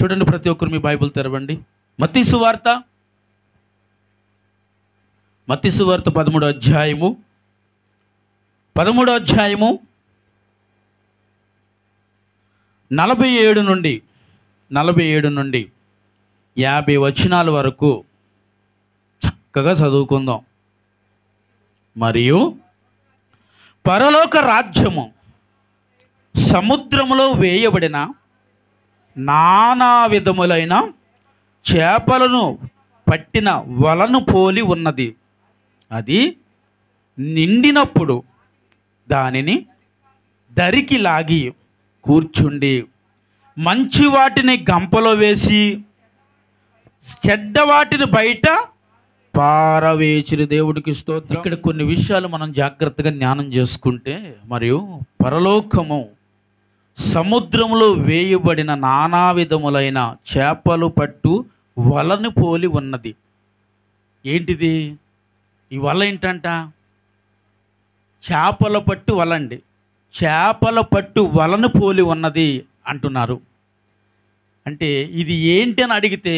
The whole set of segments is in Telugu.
చూడండి, ప్రతి ఒక్కరు మీ బైబిల్ తెరవండి. మత్తయి సువార్త 13వ అధ్యాయము 47 నుండి 50 వచనాల వరకు చక్కగా చదువుకుందాం. మరియు పరలోక రాజ్యము సముద్రములో వేయబడిన నానా విధములైన చేపలను పట్టిన వలను పోలి ఉన్నది. అది నిండినప్పుడు దానిని దరికి లాగి కూర్చుండి మంచి వాటిని గంపలో వేసి చెడ్డ వాటిని బయట పారవేచిరి. దేవుడికి స్తోత్రం. ఇక్కడ కొన్ని విషయాలు మనం జాగ్రత్తగా జ్ఞానం చేసుకుంటే, మరియు పరలోకము సముద్రములో వేయబడిన నానా విధములైన చేపలు పట్టు వలను పోలి ఉన్నది. ఏంటిది ఈ వల? ఏంటంట? చేపల పట్టు వలండి. చేపల పట్టు వలను పోలి ఉన్నది అంటున్నారు. అంటే ఇది ఏంటి అని అడిగితే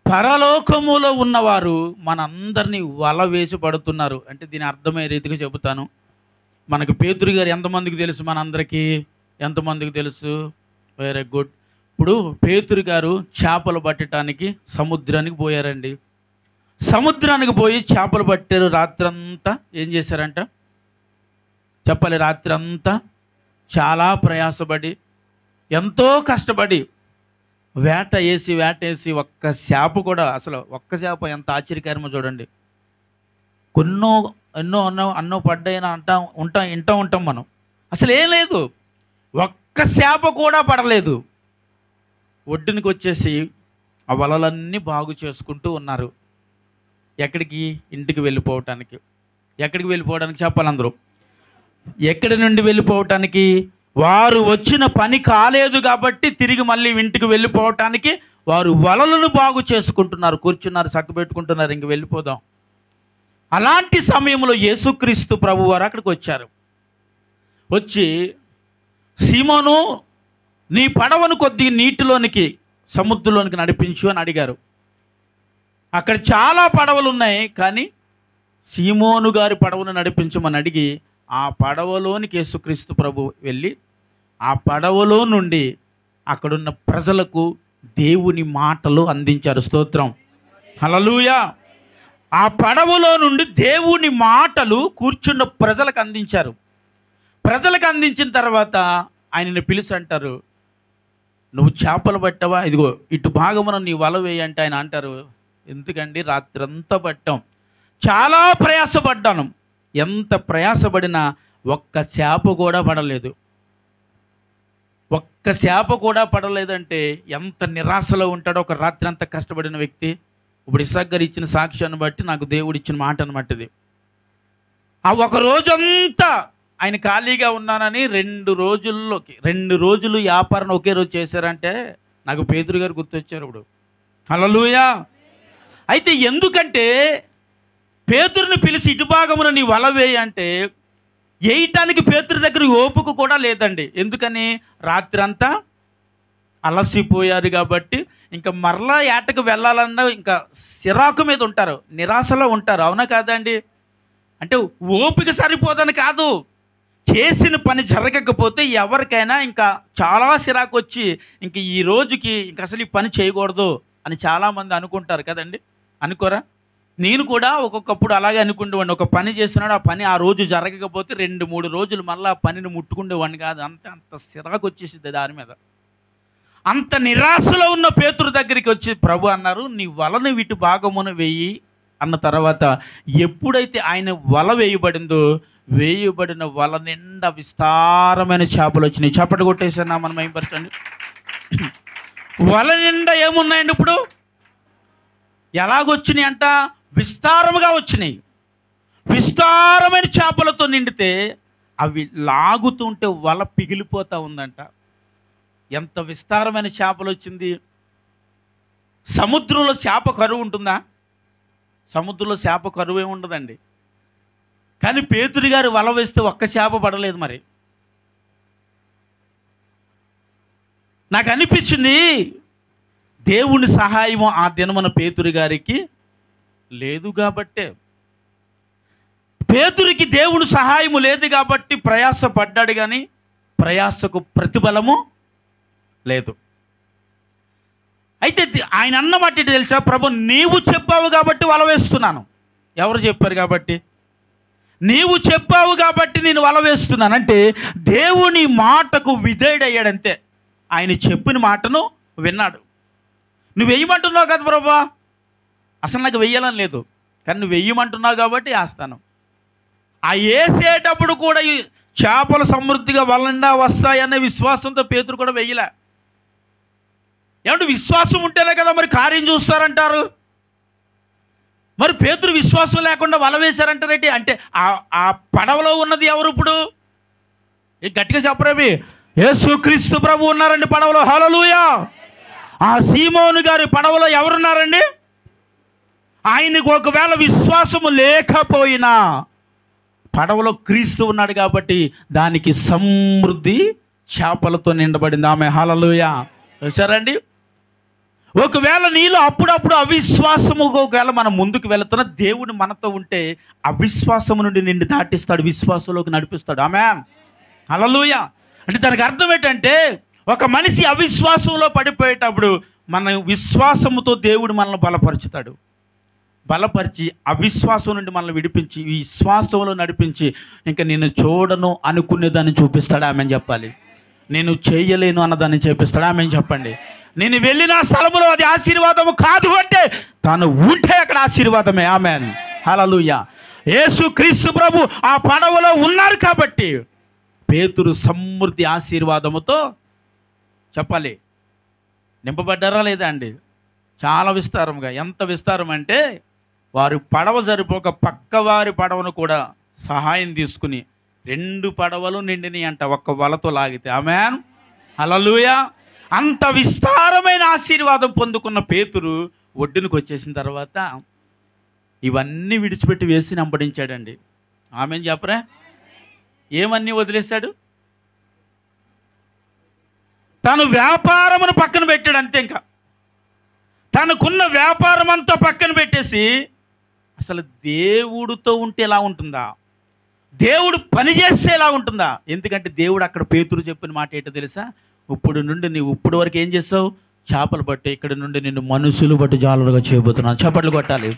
పరలోకములో ఉన్నవారు మనందరినీ వల వేసి పడుతున్నారు. అంటే దీని అర్థమయ్యే రీతిగా చెబుతాను. మనకు పేతురు గారు ఎంతమందికి తెలుసు? మనందరికీ ఎంతమందికి తెలుసు? Very good. ఇప్పుడు పేతురు గారు చేపలు పట్టడానికి సముద్రానికి పోయారండి. సముద్రానికి పోయి చేపలు పట్టారు. రాత్రంతా ఏం చేశారంట చెప్పాలి? రాత్రంతా చాలా ప్రయాసపడి, ఎంతో కష్టపడి వేట వేసి ఒక్క చేప కూడా, అసలు ఒక్క చేప ఎంత ఆశ్చర్యకరమో చూడండి. ఎన్నో పడ్డాయని ఉంటాం మనం. అసలు ఏం లేదు, ఒక్క చేప కూడా పడలేదు. ఒడ్డునికి వచ్చేసి ఆ వలలన్నీ బాగు చేసుకుంటూ ఉన్నారు. ఎక్కడికి? ఇంటికి వెళ్ళిపోవటానికి. ఎక్కడికి వెళ్ళిపోవడానికి చెప్పాలి అందరూ? ఎక్కడి నుండి వెళ్ళిపోవటానికి? వారు వచ్చిన పని కాలేదు కాబట్టి తిరిగి మళ్ళీ ఇంటికి వెళ్ళిపోవటానికి వారు వలలను బాగు చేసుకుంటున్నారు, కూర్చున్నారు, చక్కబెట్టుకుంటున్నారు. ఇంక వెళ్ళిపోదాం. అలాంటి సమయంలో యేసుక్రీస్తు ప్రభు వారు అక్కడికి వచ్చారు. వచ్చి, సీమోను, నీ పడవను కొద్దిగా నీటిలోనికి, సముద్రంలోనికి నడిపించు అని అడిగారు. అక్కడ చాలా పడవలు ఉన్నాయి, కానీ సీమోను గారి పడవను నడిపించమని అడిగి ఆ పడవలోనికి యేసుక్రీస్తు ప్రభు వెళ్ళి ఆ పడవలో నుండి అక్కడున్న ప్రజలకు దేవుని మాటలు అందించారు. స్తోత్రం, హల్లెలూయా. ఆ పడవలో నుండి దేవుని మాటలు కూర్చున్న ప్రజలకు అందించారు. ప్రజలకు అందించిన తర్వాత ఆయనని పిలిచి అంటారు, నువ్వు చేపలు పట్టావా? ఇదిగో ఇటు భాగమున నీ వల వేయి అంటే ఆయన అంటారు, ఎందుకండి రాత్రంతా పట్టాం, చాలా ప్రయాసపడ్డాను. ఎంత ప్రయాసపడినా ఒక్క చేప కూడా పడలేదు. ఒక్క చేప కూడా పడలేదంటే ఎంత నిరాశలో ఉంటాడో ఒక రాత్రి అంతా కష్టపడిన వ్యక్తి. ఇప్పుడు ఇస్సాక్ గారు ఇచ్చిన సాక్ష్యాన్ని బట్టి నాకు దేవుడు ఇచ్చిన మాట అనమాట ఇది. ఆ ఒక రోజంతా ఆయన ఖాళీగా ఉన్నానని 2 రోజులు వ్యాపారం ఒకే రోజు చేశారంటే నాకు పేతురు గారు గుర్తొచ్చారు ఇప్పుడు. హల్లెలూయా. అయితే ఎందుకంటే పేతురుని పిలిచి ఇటు భాగమున నీ వల వేయి అంటే వేయటానికి పేతురు దగ్గర ఓపిక కూడా లేదండి. ఎందుకని? రాత్రి అంతా అలసిపోయారు కాబట్టి ఇంకా మరలా ఏటకు వెళ్ళాలన్నా ఇంకా సిరాకు మీద ఉంటారు, నిరాశలో ఉంటారు. అవునా కాదండి? అంటే ఓపిక సరిపోదని కాదు, చేసిన పని జరగకపోతే ఎవరికైనా ఇంకా చాలా సిరాకు వచ్చి ఇంక ఈ రోజుకి ఇంక అసలు ఈ పని చేయకూడదు అని చాలామంది అనుకుంటారు కదండి. అనుకోరా? నేను కూడా ఒక్కొక్కప్పుడు అలాగే అనుకుంటేవాడిని. ఒక పని చేస్తున్నాడు, ఆ పని ఆ రోజు జరగకపోతే 2-3 రోజులు మళ్ళీ ఆ పనిని ముట్టుకుండేవాడిని కాదు. అంత సిరాకు వచ్చేసింది దాని మీద. అంత నిరాశలో ఉన్న పేతురు దగ్గరికి వచ్చి ప్రభు అన్నారు, నీ వలను వీటి భాగమున వేయి అన్న తర్వాత ఎప్పుడైతే ఆయన వల వేయబడిందో, వేయబడిన వల నిండా విస్తారమైన చేపలు వచ్చినాయి. చప్పట కొట్టేసా మనం ఏం వల నిండా ఏమున్నాయండి? ఇప్పుడు ఎలాగొచ్చినాయి అంట? విస్తారముగా వచ్చినాయి. విస్తారమైన చేపలతో నిండితే అవి లాగుతుంటే వల పిగిలిపోతూ ఉందంట. ఎంత విస్తారమైన చేపలు వచ్చింది. సముద్రంలో చేప కరువు ఉంటుందా? సముద్రంలో చేప కరువు ఏమి ఉండదండి. కానీ పేతురు గారు వల వేస్తే ఒక్క చేప పడలేదు. మరి నాకు అనిపించింది, దేవుని సహాయం ఆ దినమున పేతురు గారికి లేదు కాబట్టే, పేతురికి దేవుని సహాయము లేదు కాబట్టి ప్రయాసపడ్డాడు, కానీ ప్రయాసకు ప్రతిఫలము లేదు. అయితే ఆయన అన్నమాట ఏంటి తెలుసా? ప్రభు, నీవు చెప్పావు కాబట్టి వల వేస్తున్నాను. ఎవరు చెప్పారు కాబట్టి? నీవు చెప్పావు కాబట్టి నేను వల వేస్తున్నాను. అంటే దేవుని మాటకు విధేయుడయ్యాడంతే. ఆయన చెప్పిన మాటను విన్నాడు. నువ్వు వెయ్యమంటున్నావు కదా ప్రభా, అసలు నాకు వెయ్యాలని లేదు, కానీ నువ్వు వెయ్యమంటున్నావు కాబట్టి వేస్తాను. ఆ వేసేటప్పుడు కూడా ఈ చేపలు సమృద్ధిగా వలండా వస్తాయనే విశ్వాసంతో పేతురు కూడా వెయ్యలే. ఏమంటే విశ్వాసం ఉంటేనే కదా మరి కార్యం చూస్తారంటారు. మరి పేతురు విశ్వాసం లేకుండా వల వేశారంటారేంటి? అంటే ఆ పడవలో ఉన్నది ఎవరు ఇప్పుడు? గట్టిగా చెప్పరేమి? యేసుక్రీస్తు ప్రభు ఉన్నారండి పడవలో. హల్లెలూయా! ఆ సీమోను గారి పడవలో ఎవరున్నారండి? ఆయనకు ఒకవేళ విశ్వాసము లేకపోయినా పడవలో క్రీస్తు ఉన్నాడు కాబట్టి దానికి సమృద్ధి చేపలతో నిండబడింది. ఆమె హల్లెలూయా! చూసారండి? ఒకవేళ నీలో అప్పుడప్పుడు అవిశ్వాసము, ఒకవేళ మనం ముందుకు వెళుతున్న దేవుడు మనతో ఉంటే అవిశ్వాసము నుండి నిన్ను దాటిస్తాడు, విశ్వాసంలోకి నడిపిస్తాడు. ఆమేన్, హల్లెలూయా! అంటే దానికి అర్థం ఏంటంటే, ఒక మనిషి అవిశ్వాసంలో పడిపోయేటప్పుడు మన విశ్వాసముతో దేవుడు మనల్ని బలపరుచుతాడు. బలపరిచి అవిశ్వాసం నుండి మనల్ని విడిపించి విశ్వాసంలో నడిపించి ఇంకా నేను చూడను అనుకునేదాన్ని చూపిస్తాడు. ఆమె చెప్పాలి. నేను చేయలేను అన్నదాన్ని చేపిస్తాడు. ఆమె చెప్పండి. నేను వెళ్ళిన స్థలములో అది ఆశీర్వాదము కాదు అంటే తాను ఉంటే అక్కడ ఆశీర్వాదమే. ఆమేన్, హల్లెలూయా! యేసుక్రీస్తు ప్రభు ఆ పడవలో ఉన్నారు కాబట్టి పేతురు సమృద్ధి ఆశీర్వాదముతో చెప్పాలి నింపబడ్డారా లేదా అండి? చాలా విస్తారంగా. ఎంత విస్తారం అంటే వారు పడవ సరిపోక పక్కవారి పడవను కూడా సహాయం తీసుకుని 2 పడవలు నిండిని అంట ఒక్క వలతో లాగితే. ఆమేన్, హల్లెలూయా! అంత విస్తారమైన ఆశీర్వాదం పొందుకున్న పేతురు ఒడ్డునికి వచ్చేసిన తర్వాత ఇవన్నీ విడిచిపెట్టి వేసి వెంబడించాడండి. ఆమేన్ చెప్పరా? ఏమన్నీ వదిలేశాడు? తను వ్యాపారమును పక్కన పెట్టాడు అంతే. ఇంకా తనకున్న వ్యాపారం అంతా పక్కన పెట్టేసి, అసలు దేవుడితో ఉంటే ఎలా ఉంటుందా, దేవుడు పని చేస్తే ఎలా ఉంటుందా? ఎందుకంటే దేవుడు అక్కడ పేతురు చెప్పిన మాట ఏంటో తెలుసా? ఇప్పుడు నుండి నీవు ఇప్పుడు వరకు ఏం చేస్తావు? చేపలు పట్టే, ఇక్కడ నుండి నిన్ను మనుషులు బట్టి జాలులుగా చేయబోతున్నాను. చప్పట్లు కొట్టాలి.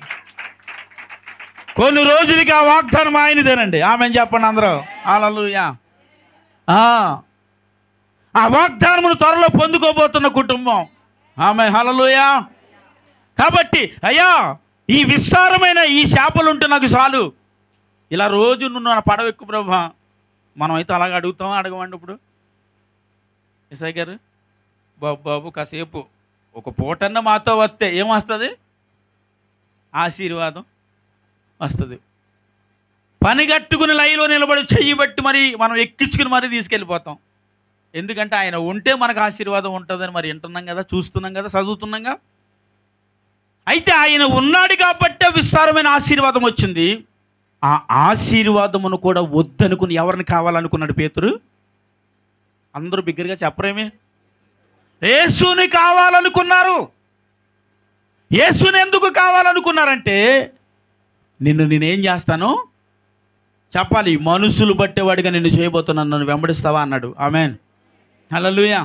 కొన్ని రోజులకి ఆ వాగ్దానం ఆయనదేనండి. ఆమెను చెప్పండి అందరూ. హల్లెలూయా! ఆ వాగ్దానమును త్వరలో పొందుకోబోతున్న కుటుంబం. ఆమె హల్లెలూయా! కాబట్టి అయ్యా, ఈ విస్తారమైన ఈ చేపలు ఉంటే నాకు చాలు, ఇలా రోజు నువ్వు నా పడవ ఎక్కువ ప్రభా. మనం అయితే అలాగ అడుగుతామా? అడగమండి. ఇప్పుడు ఎస్ఐ గారు, బాబు కాసేపు ఒక పూటన్న మాతో వస్తే ఏమొస్తుంది? ఆశీర్వాదం వస్తుంది. పని కట్టుకుని లైలో నిలబడి చెయ్యి బట్టి మరి మనం ఎక్కించుకుని మరీ తీసుకెళ్ళిపోతాం. ఎందుకంటే ఆయన ఉంటే మనకు ఆశీర్వాదం ఉంటుందని మరి వింటున్నాం కదా, చూస్తున్నాం కదా, చదువుతున్నాంగా. అయితే ఆయన ఉన్నాడు కాబట్టే విస్తారమైన ఆశీర్వాదం వచ్చింది. ఆ ఆశీర్వాదమును కూడా వద్దనుకుని ఎవరిని కావాలనుకున్నాడు పేతురు? అందరూ బిగ్గరగా చెప్పరేమి? యేసుని కావాలనుకున్నారు. యేసుని ఎందుకు కావాలనుకున్నారంటే, నేనేం చేస్తాను చెప్పాలి, మనుషులు బట్టేవాడిగా నిన్ను చేయబోతున్నాను, నన్ను వెంబడిస్తావా అన్నాడు. ఆమేన్, హల్లెలూయా!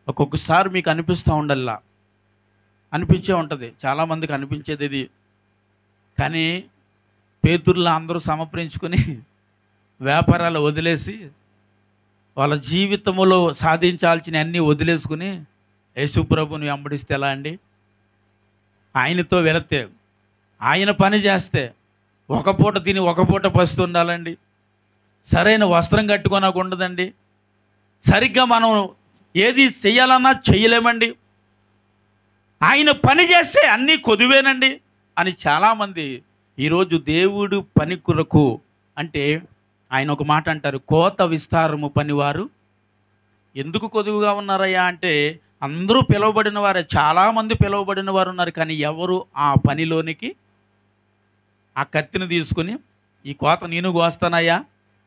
ఒక్కొక్కసారి మీకు అనిపిస్తూ ఉండల్లా, అనిపించే ఉంటుంది, చాలామందికి అనిపించేది ఇది. కానీ పేతురులా అందరూ సమర్పించుకొని వ్యాపారాలు వదిలేసి వాళ్ళ జీవితంలో సాధించాల్సిన అన్నీ వదిలేసుకుని యేసు ప్రభుని వెంబడిస్తే ఎలా అండి? ఆయనతో వెళితే, ఆయన పని చేస్తే ఒక పూట తిని ఒక పూట పస్తు ఉండాలండి. సరైన వస్త్రం కట్టుకోనకు ఉండదండి. సరిగ్గా మనం ఏది చెయ్యాలన్నా చెయ్యలేమండి. ఆయన పని చేస్తే అన్నీ కొదువేనండి అని చాలామంది ఈరోజు దేవుడు పని కొరకు అంటే ఆయన ఒక మాట అంటారు, కోత విస్తారము పనివారు ఎందుకు కొదువుగా ఉన్నారయ్యా అంటే, అందరూ పిలువబడిన వారే, చాలామంది పిలువబడిన వారు ఉన్నారు, కానీ ఎవరు ఆ పనిలోనికి ఆ కత్తిని తీసుకుని ఈ కోత నేను కోస్తానయ్యా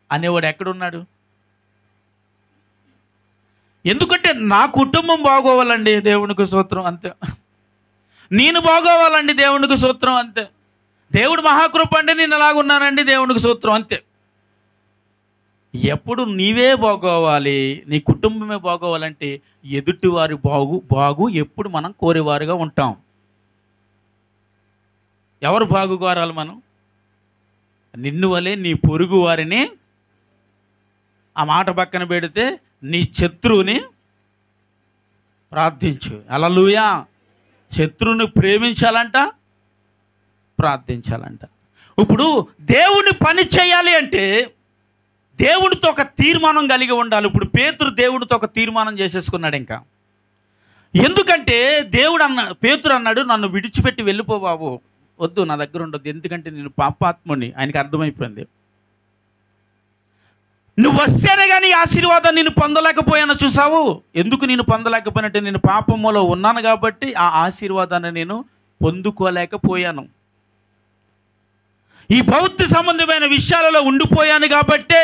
అనేవాడు ఎక్కడున్నాడు? ఎందుకంటే నా కుటుంబం బాగోవాలండి, దేవునికి స్తోత్రం అంతే. నేను బాగోవాలండి, దేవునికి స్తోత్రం అంతే. దేవుడు మహాకృప అండి, నేను ఎలాగున్నానండి, దేవునికి స్తోత్రం అంతే. ఎప్పుడు నీవే బాగోవాలి, నీ కుటుంబమే బాగోవాలంటే ఎదుటివారి బాగు ఎప్పుడు మనం కోరేవారుగా ఉంటాం. ఎవరు బాగు కోరాలి మనం? నిన్ను వలె నీ పొరుగు వారిని, ఆ మాట పక్కన పెడితే నీ శత్రువుని ప్రార్థించు. హల్లెలూయా. శత్రువుని ప్రేమించాలంట, ప్రార్థించాలంట. ఇప్పుడు దేవుని పని చేయాలి అంటే దేవుడితో ఒక తీర్మానం కలిగి ఉండాలి. ఇప్పుడు పేతురు దేవుడితో ఒక తీర్మానం చేసేసుకున్నాడు. ఇంకా ఎందుకంటే పేతురు అన్నాడు, నన్ను విడిచిపెట్టి వెళ్ళిపో బాబు, వద్దు, నా దగ్గర ఉండొద్దు, ఎందుకంటే నేను పాపాత్ముని. ఆయనకి అర్థమైపోయింది. నువ్వు వస్తేనే కానీ ఆశీర్వాదం నేను పొందలేకపోయాను. చూసావు, ఎందుకు నేను పొందలేకపోయినట్టే? నేను పాపములో ఉన్నాను కాబట్టి ఆ ఆశీర్వాదాన్ని నేను పొందుకోలేకపోయాను. ఈ భౌతిక సంబంధమైన విషయాలలో ఉండిపోయాను కాబట్టే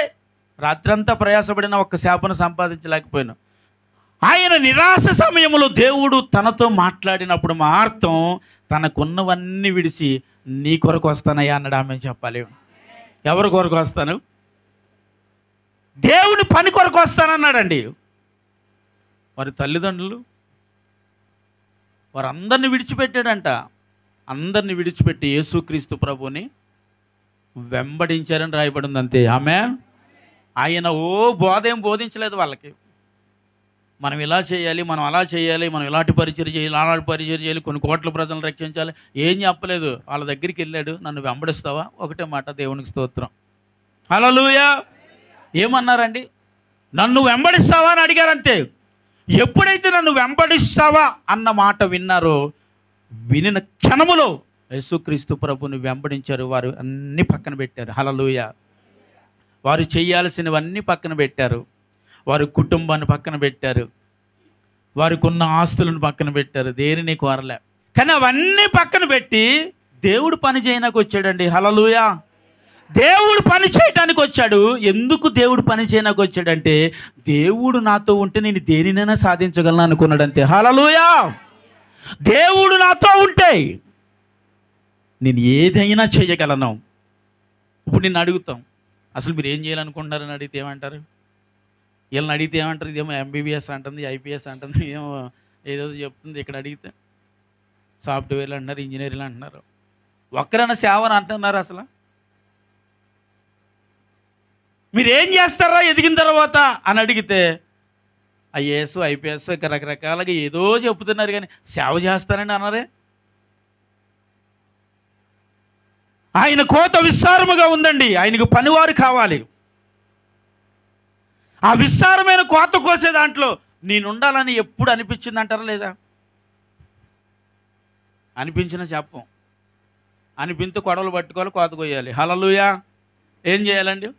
రాత్రంతా ప్రయాసపడిన ఒక్క శాపను సంపాదించలేకపోయాను. ఆయన నిరాశ సమయంలో దేవుడు తనతో మాట్లాడినప్పుడు మాత్రం తనకున్నవన్నీ విడిచి నీ కొరకు వస్తానయ్యా అన్నాడు. ఆమె చెప్పాలి, ఎవరి కొరకు వస్తాను? దేవుని పని కొరకు వస్తానన్నాడండి. వారి తల్లిదండ్రులు వారందరిని విడిచిపెట్టాడంట. అందరిని విడిచిపెట్టి యేసుక్రీస్తు ప్రభుని వెంబడించారని రాయబడింది అంతే. ఆమేన్. ఆయన బోధేం బోధించలేదు వాళ్ళకి. మనం ఇలా చేయాలి, మనం అలా చేయాలి, మనం ఇలాంటి పరిచయం చేయాలి, అలాంటి పరిచయం చేయాలి, కొన్ని కోట్ల ప్రజలను రక్షించాలి, ఏం చెప్పలేదు. వాళ్ళ దగ్గరికి వెళ్ళాడు, నన్ను వెంబడిస్తావా? ఒకటే మాట, దేవునికి స్తోత్రం. హల్లెలూయా. ఏమన్నారండి? నన్ను వెంబడిస్తావా అని అడిగారంతే. ఎప్పుడైతే నన్ను వెంబడిస్తావా అన్న మాట విన్నారో, వినిన క్షణములో యేసుక్రీస్తు ప్రభుని వెంబడించారు. వారు అన్నీ పక్కన పెట్టారు. హల్లెలూయా. వారు చేయాల్సినవన్నీ పక్కన పెట్టారు. వారి కుటుంబాన్ని పక్కన పెట్టారు. వారికి ఉన్న ఆస్తులను పక్కన పెట్టారు. దేనిని కోరలే. కానీ అవన్నీ పక్కన పెట్టి దేవుడు పని చేయడానికి వచ్చాడండి. హల్లెలూయా. దేవుడు పని చేయడానికి వచ్చాడు. ఎందుకు దేవుడు పని చేయడానికి వచ్చాడంటే, దేవుడు నాతో ఉంటే నేను దేనినైనా సాధించగలను అనుకున్నాడంతే. హల్లెలూయా. దేవుడు నాతో ఉంటే నేను ఏదైనా చేయగలను. ఇప్పుడు నిన్ను అడుగుతాం, అసలు మీరు ఏం చేయాలనుకుంటున్నారని అడిగితే ఏమంటారు? వీళ్ళని అడిగితే ఏమంటారు? ఇదేమో ఎంబీబీఎస్ అంటుంది, ఐపీఎస్ అంటుంది, ఏమో ఏదో చెప్తుంది. ఇక్కడ అడిగితే సాఫ్ట్వేర్లు అంటున్నారు, ఇంజనీర్లు అంటున్నారు. ఒక్కరైనా సేవని అంటున్నారు అసలు? మీరు ఏం చేస్తారా ఎదిగిన తర్వాత అని అడిగితే ఐఏఎస్, ఐపీఎస్ రకరకాలుగా ఏదో చెప్తున్నారు, కానీ సేవ చేస్తానని అన్నారే. ఆయన కోత విస్తారముగా ఉందండి. ఆయనకు పనివారు కావాలి. ఆ విస్తారమైన కోత కోసే దాంట్లో నేనుండాలని ఎప్పుడు అనిపించింది అంటారా లేదా? అనిపించిన చెప్పం. అనిపించి కొడవలు పట్టుకోవాలి, కోత కొయ్యాలి. హల్లెలూయా. ఏం చేయాలండి?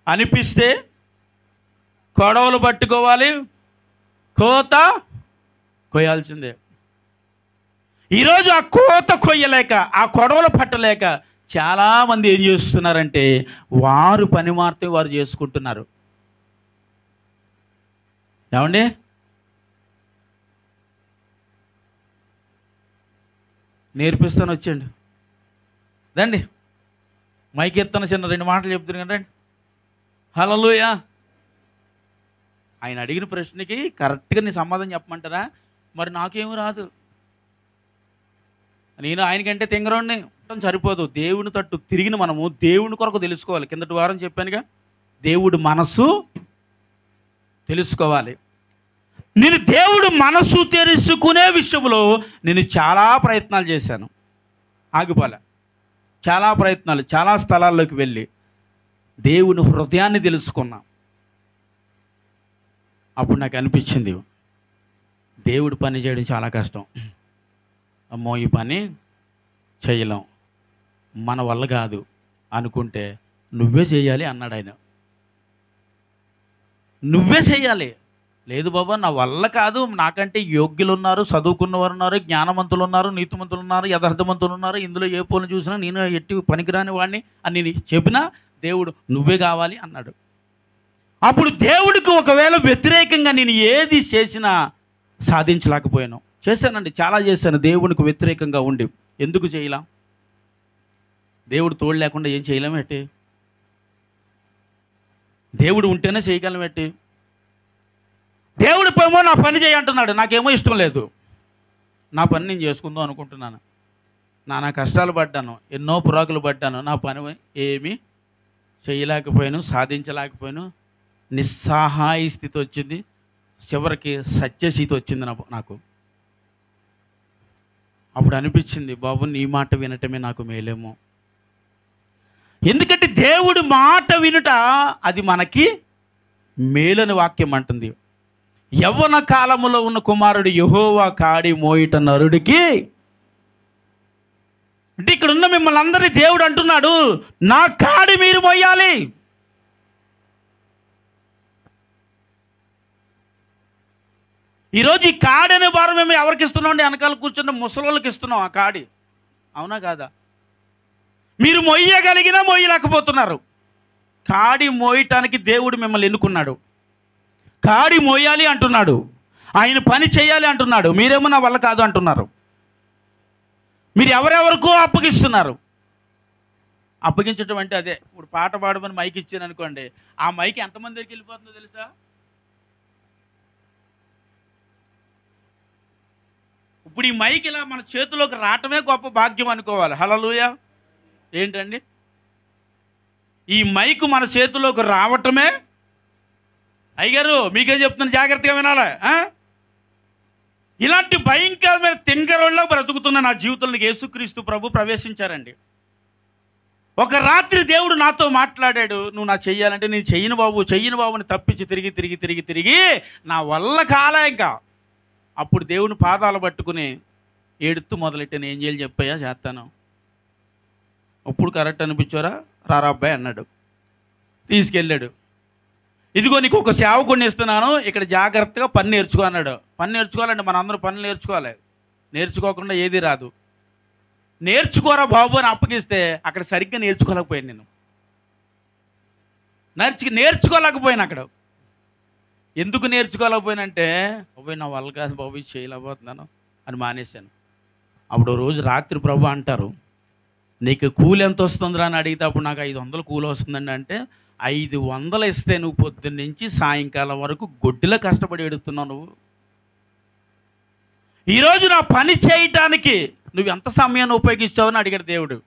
అనిపిస్తే కొడవలు పట్టుకోవాలి, కోత కొయ్యాల్సిందే. ఈరోజు ఆ కోత కొయ్యలేక, ఆ కొడవలు పట్టలేక చాలామంది ఏం చేస్తున్నారంటే వారు పని మాత్రమే వారు చేసుకుంటున్నారు. ఏమండి? నేర్పిస్తాను, వచ్చండి రండి. మైక్ ఎత్తాను, చిన్న 2 మాటలు చెప్తున్నాను రండి. హల్లెలూయా. ఆయన అడిగిన ప్రశ్నకి కరెక్ట్గా నీ సమాధానం చెప్పమంటారా? మరి నాకేమీ రాదు, నేను ఆయనకంటే తింగరోడిని సరిపోదు. దేవుని తట్టు తిరిగిన మనము దేవుని కొరకు తెలుసుకోవాలి. కిందటి వారం చెప్పానుగా, దేవుడు మనసు తెలుసుకోవాలి. నేను దేవుడు మనసు తెలుసుకునే విషయంలో నేను చాలా ప్రయత్నాలు చేశాను, ఆగిపోలే. చాలా ప్రయత్నాలు, చాలా స్థలాల్లోకి వెళ్ళి దేవుని హృదయాన్ని తెలుసుకున్నా. అప్పుడు నాకు అనిపించింది, దేవుడు పని చేయడం చాలా కష్టం. అమ్మో, ఈ పని చేయలేం, మన వల్ల కాదు అనుకుంటే నువ్వే చేయాలి అన్నాడు ఆయన. నువ్వే చేయాలి. లేదు బాబా, నా వల్ల కాదు, నాకంటే యోగ్యులు ఉన్నారు, చదువుకున్నవారు ఉన్నారు, జ్ఞానవంతులు ఉన్నారు, నీతిమంతులు ఉన్నారు, యథార్థవంతులు ఉన్నారు, ఇందులో ఏ పోలను చూసినా నేను ఎట్టి పనికిరాని వాడిని అని నేను చెప్పినా దేవుడు నువ్వే కావాలి అన్నాడు. అప్పుడు దేవుడికి ఒకవేళ వ్యతిరేకంగా నేను ఏది చేసినా సాధించలేకపోయాను. చేశానండి, చాలా చేశాను దేవునికి వ్యతిరేకంగా ఉండి. ఎందుకు చేయలా? దేవుడు తోడు లేకుండా ఏం చేయలేమేటి? దేవుడు ఉంటేనే చేయగలమేటి? దేవుడు ఏమో నా పని చేయంటున్నాడు, నాకేమో ఇష్టం లేదు. నా పని నేను చేసుకుందాం అనుకుంటున్నాను. నానా కష్టాలు పడ్డాను, ఎన్నో పురాకులు పడ్డాను, నా పని ఏమీ చేయలేకపోయాను, సాధించలేకపోయాను. నిస్సహాయ స్థితి వచ్చింది. చివరికి సత్యస్థితి వచ్చింది నాకు. అప్పుడు అనిపించింది, బాబు నీ మాట వినటమే నాకు మేలేమో. ఎందుకంటే దేవుడి మాట వినుట అది మనకి మేలని వాక్యం అంటుంది. యవ్వన కాలములో ఉన్న కుమారుడు యెహోవా కాడి మోయిట నరుడికి. అంటే ఇక్కడ ఉన్న మిమ్మల్ని అందరినీ దేవుడు అంటున్నాడు, నా కాడి మీరు మోయాలి. ఈరోజు ఈ కాడి అనే భారం మేము ఎవరికి ఇస్తున్నాం? వెనకాల కూర్చున్న ముసలోళ్ళకి ఇస్తున్నాం ఆ కాడి. అవునా కాదా? మీరు మొయ్యగలిగినా మొయ్యలేకపోతున్నారు. కాడి మోయటానికి దేవుడు మిమ్మల్ని ఎన్నుకున్నాడు. కాడి మోయాలి అంటున్నాడు, ఆయన పని చేయాలి అంటున్నాడు. మీరేమో నా వల్ల కాదు అంటున్నారు. మీరు ఎవరెవరికో అప్పగిస్తున్నారు. అప్పగించడం అంటే అదే, ఇప్పుడు పాట పాడమని మైక్ ఇచ్చాను అనుకోండి, ఆ మైక్ ఎంతమంది దగ్గరికి వెళ్ళిపోతుందో తెలుసా? ఇప్పుడు ఈ మైక్ ఇలా మన చేతిలోకి రావటమే గొప్ప భాగ్యం అనుకోవాలి. హల్లెలూయా. ఏంటండి, ఈ మైక్ మన చేతిలోకి రావటమే. అయ్యగారు మీకేం చెప్తున్నా, జాగ్రత్తగా వినాలి. ఇలాంటి భయంకరమైన తింగరోళ్ళ బ్రతుకుతున్న నా జీవితంలో యేసుక్రీస్తు ప్రభు ప్రవేశించారండి. ఒక రాత్రి దేవుడు నాతో మాట్లాడాడు, నువ్వు నా చెయ్యాలంటే నేను చెయ్యను బాబు అని తప్పించి తిరిగి నా వల్ల కాలే ఇంకా. అప్పుడు దేవుని పాదాలు పట్టుకుని ఏడుతూ మొదలెట్టాను, ఏం చేయాలి చెప్పయ్యా చేస్తాను. అప్పుడు కరెక్ట్ అనిపించారా, రారా అబ్బాయి అన్నాడు. తీసుకెళ్ళాడు. ఇదిగో నీకు ఒక సేవకుడిని ఇస్తున్నాను, ఇక్కడ జాగ్రత్తగా పని నేర్చుకో అన్నాడు. పని నేర్చుకోవాలండి, మనందరూ పనులు నేర్చుకోవాలి. నేర్చుకోకుండా ఏది రాదు. నేర్చుకోరా బాబు అని అప్పగిస్తే అక్కడ సరిగ్గా నేర్చుకోలేకపోయాను. నేను నేర్చుకోలేకపోయాను అక్కడ. ఎందుకు నేర్చుకోలేకపోయానంటే, బాబోయ్ నా వల్ల కాదు బాబు, చేయలేకపోతున్నాను అని మానేశాను. అప్పుడు రోజు రాత్రి ప్రభు అంటారు, నీకు కూలి ఎంత వస్తుందిరా అని అడిగితే అప్పుడు నాకు 500 కూలి వస్తుందండి అంటే, 500 ఇస్తే నువ్వు పొద్దున్న నుంచి సాయంకాలం వరకు గొడ్డిలో కష్టపడి ఎడుతున్నావు నువ్వు. ఈరోజు నా పని చేయటానికి నువ్వు ఎంత సమయాన్ని ఉపయోగిస్తావని అడిగాడు దేవుడు.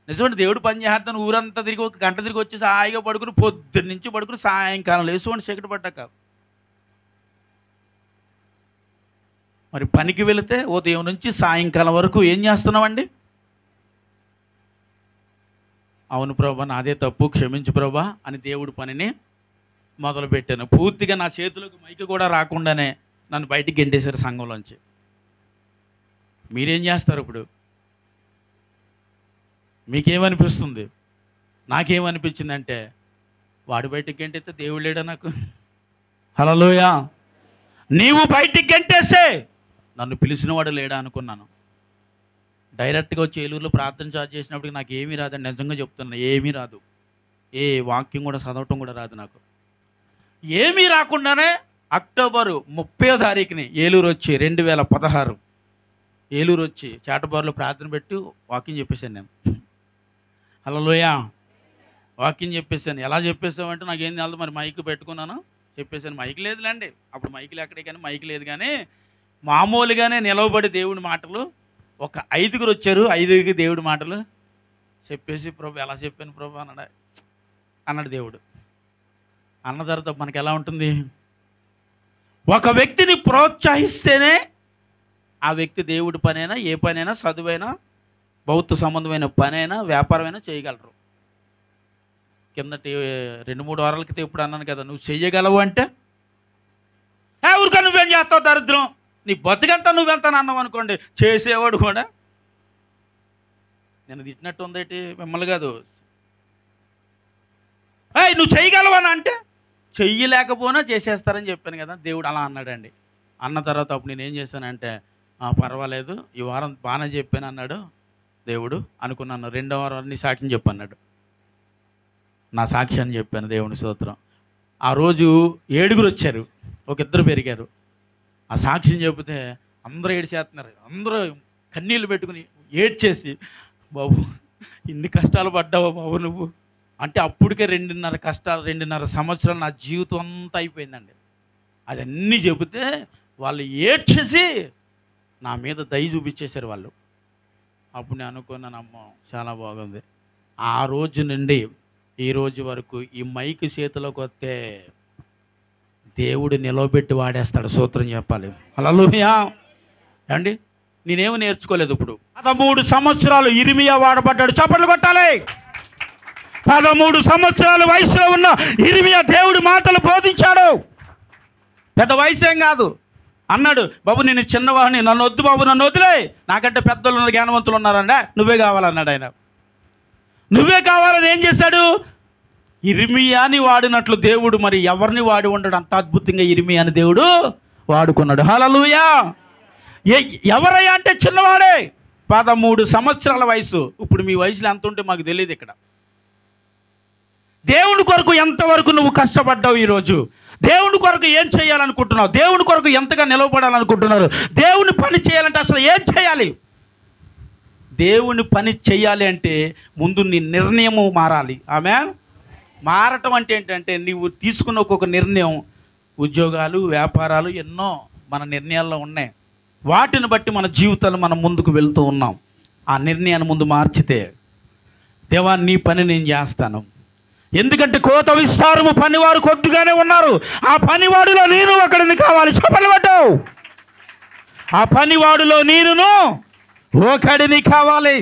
నిజమంటే దేవుడు పని చేస్తాను ఊరంతా తిరిగి ఒక గంట తిరిగి వచ్చి హాయిగా పడుకుని పొద్దున్న నుంచి పడుకుని సాయంకాలం లేసుకొని చీకటి పడ్డాక. మరి పనికి వెళితే ఉదయం నుంచి సాయంకాలం వరకు ఏం చేస్తున్నామండి? అవును ప్రభా నాదే తప్పు, క్షమించు ప్రభా అని దేవుడి పనిని మొదలుపెట్టాను. పూర్తిగా నా చేతులకు మైకి కూడా రాకుండానే నన్ను బయటికి గెంటేశారు సంఘంలోంచి. మీరేం చేస్తారు ఇప్పుడు? మీకేమనిపిస్తుంది? నాకేమనిపించిందంటే, వాడు బయటికి గెంటేస్తే దేవుడు లేడా నాకు? హల్లెలూయా. నీవు బయటికి గెంటేసే నన్ను పిలిచినవాడు లేడా అనుకున్నాను. డైరెక్ట్గా వచ్చి ఏలూరులో ప్రార్థన చార్జ్ చేసినప్పటికి నాకు ఏమీ రాదండి, నిజంగా చెప్తున్నా, ఏమీ రాదు. ఏ వాక్యం కూడా చదవటం కూడా రాదు నాకు. ఏమీ రాకుండానే అక్టోబరు 30వ తారీఖుని ఏలూరు వచ్చి 2016 ఏలూరు వచ్చి చాటబారులో ప్రార్థన పెట్టి వాక్యం చెప్పేశాను నేను. హల్లెలూయా. వాక్యం చెప్పేశాను. ఎలా చెప్పేసామంటే నాకేం తెలదు, మరి మైక్ పెట్టుకున్నాను చెప్పేశాను. మైక్ లేదులేండి అప్పుడు, మైకులు ఎక్కడే కానీ మైక్ లేదు. కానీ మామూలుగానే నిలవబడి దేవుడి మాటలు ఒక 5గురు వచ్చారు, 5గురికి దేవుడి మాటలు చెప్పేసి, ప్రభు ఎలా చెప్పాను ప్రభు అన్నాడు దేవుడు. అన్న తర్వాత మనకి ఎలా ఉంటుంది? ఒక వ్యక్తిని ప్రోత్సహిస్తేనే ఆ వ్యక్తి దేవుడి పనైనా ఏ పనైనా, చదువైనా, భౌతిక సంబంధమైన పనైనా, వ్యాపారమైనా చేయగలరు. కిందటి 2-3 వారాల క్రితం ఇప్పుడు అన్నాను కదా, నువ్వు చెయ్యగలవు అంటే, ఊరికా నువ్వేం చేస్తావు దరిద్రం, నీ బతుకంతా నువ్వెళ్తాను అన్నావు అనుకోండి, చేసేవాడు కూడా నేను తిట్టినట్టు ఉందేటి మిమ్మల్ని కాదు. నువ్వు చేయగలవని అంటే చెయ్యలేకపోయినా చేసేస్తారని చెప్పాను కదా, దేవుడు అలా అన్నాడండి. అన్న తర్వాత అప్పుడు నేనేం చేశానంటే, పర్వాలేదు ఈ వారం బాగానే చెప్పాను అన్నాడు దేవుడు అనుకున్నాను. 2వ వారం నీ సాక్ష్యం చెప్పన్నాడు. నా సాక్ష్యాన్ని చెప్పాను దేవుని స్తోత్రం. ఆ రోజు 7 వచ్చారు, ఒక 2 పెరిగారు. ఆ సాక్ష్యం చెబితే అందరూ ఏడ్చేస్తున్నారు. అందరూ కన్నీళ్ళు పెట్టుకుని ఏడ్చేసి, బాబు ఇన్ని కష్టాలు పడ్డావా బాబు నువ్వు అంటే, అప్పటికే 2.5 సంవత్సరాలు నా జీవితం అంతా అయిపోయిందండి. అదన్నీ చెబితే వాళ్ళు ఏడ్చేసి నా మీద దయ చూపించేశారు వాళ్ళు. అప్పుడు నేను అనుకున్నాను, అమ్మో చాలా బాగుంది. ఆ రోజు నుండి ఈ రోజు వరకు ఈ మైక్ చేతిలోకి వస్తే దేవుడు నిలవబెట్టి వాడేస్తాడు. సూత్రం చెప్పాలి. హల్లెలూయా అండి. నేనేమి నేర్చుకోలేదు. ఇప్పుడు 13 సంవత్సరాలు ఇర్మియా వాడబడ్డాడు. చప్పట్లు కొట్టాలి. 13 సంవత్సరాల వయసులో ఉన్న ఇర్మియా దేవుడి మాటలు బోధించాడు. పెద్ద వయసు ఏం కాదు. అన్నాడు, బాబు నేను చిన్నవాడిని, నన్ను వద్దు బాబు, నన్ను వదిలే, నాకంటే పెద్దలు ఉన్నారు, జ్ఞానవంతులు ఉన్నారంటే నువ్వే కావాలన్నాడు ఆయన. నువ్వే కావాలని ఏం చేశాడు? ఇర్మియాని వాడినట్లు దేవుడు మరి ఎవరిని వాడి ఉండడు. అంత అద్భుతంగా ఇర్మియాని దేవుడు వాడుకున్నాడు. హల్లెలూయా. ఎవరయ్యా అంటే చిన్నవాడే, 13 సంవత్సరాల వయసు. ఇప్పుడు మీ వయసులో ఎంత ఉంటే మాకు తెలియదు. ఇక్కడ దేవుని కొరకు ఎంతవరకు నువ్వు కష్టపడ్డావు? ఈరోజు దేవుని కొరకు ఏం చేయాలనుకుంటున్నావు? దేవుని కొరకు ఎంతగా నిలవబడాలనుకుంటున్నారు? దేవుని పని చేయాలంటే అసలు ఏం చేయాలి? దేవుని పని చేయాలి అంటే ముందు నీ నిర్ణయము మారాలి. ఆమేన్. మారటం అంటే ఏంటంటే నీవు తీసుకున్న ఒక్కొక్క నిర్ణయం, ఉద్యోగాలు, వ్యాపారాలు ఎన్నో మన నిర్ణయాల్లో ఉన్నాయి. వాటిని బట్టి మన జీవితాలు మనం ముందుకు వెళ్తూ ఉన్నాం. ఆ నిర్ణయాన్ని ముందు మార్చితే, దేవా నీ పని నేను చేస్తాను. ఎందుకంటే కోత విస్తారము, పనివారు కొద్దిగానే ఉన్నారు. ఆ పనివాడిలో నేను ఒకడిని కావాలి. చప్పట్లు కొట్టావు. ఆ పనివాడిలో నేనును ఒకడిని కావాలి.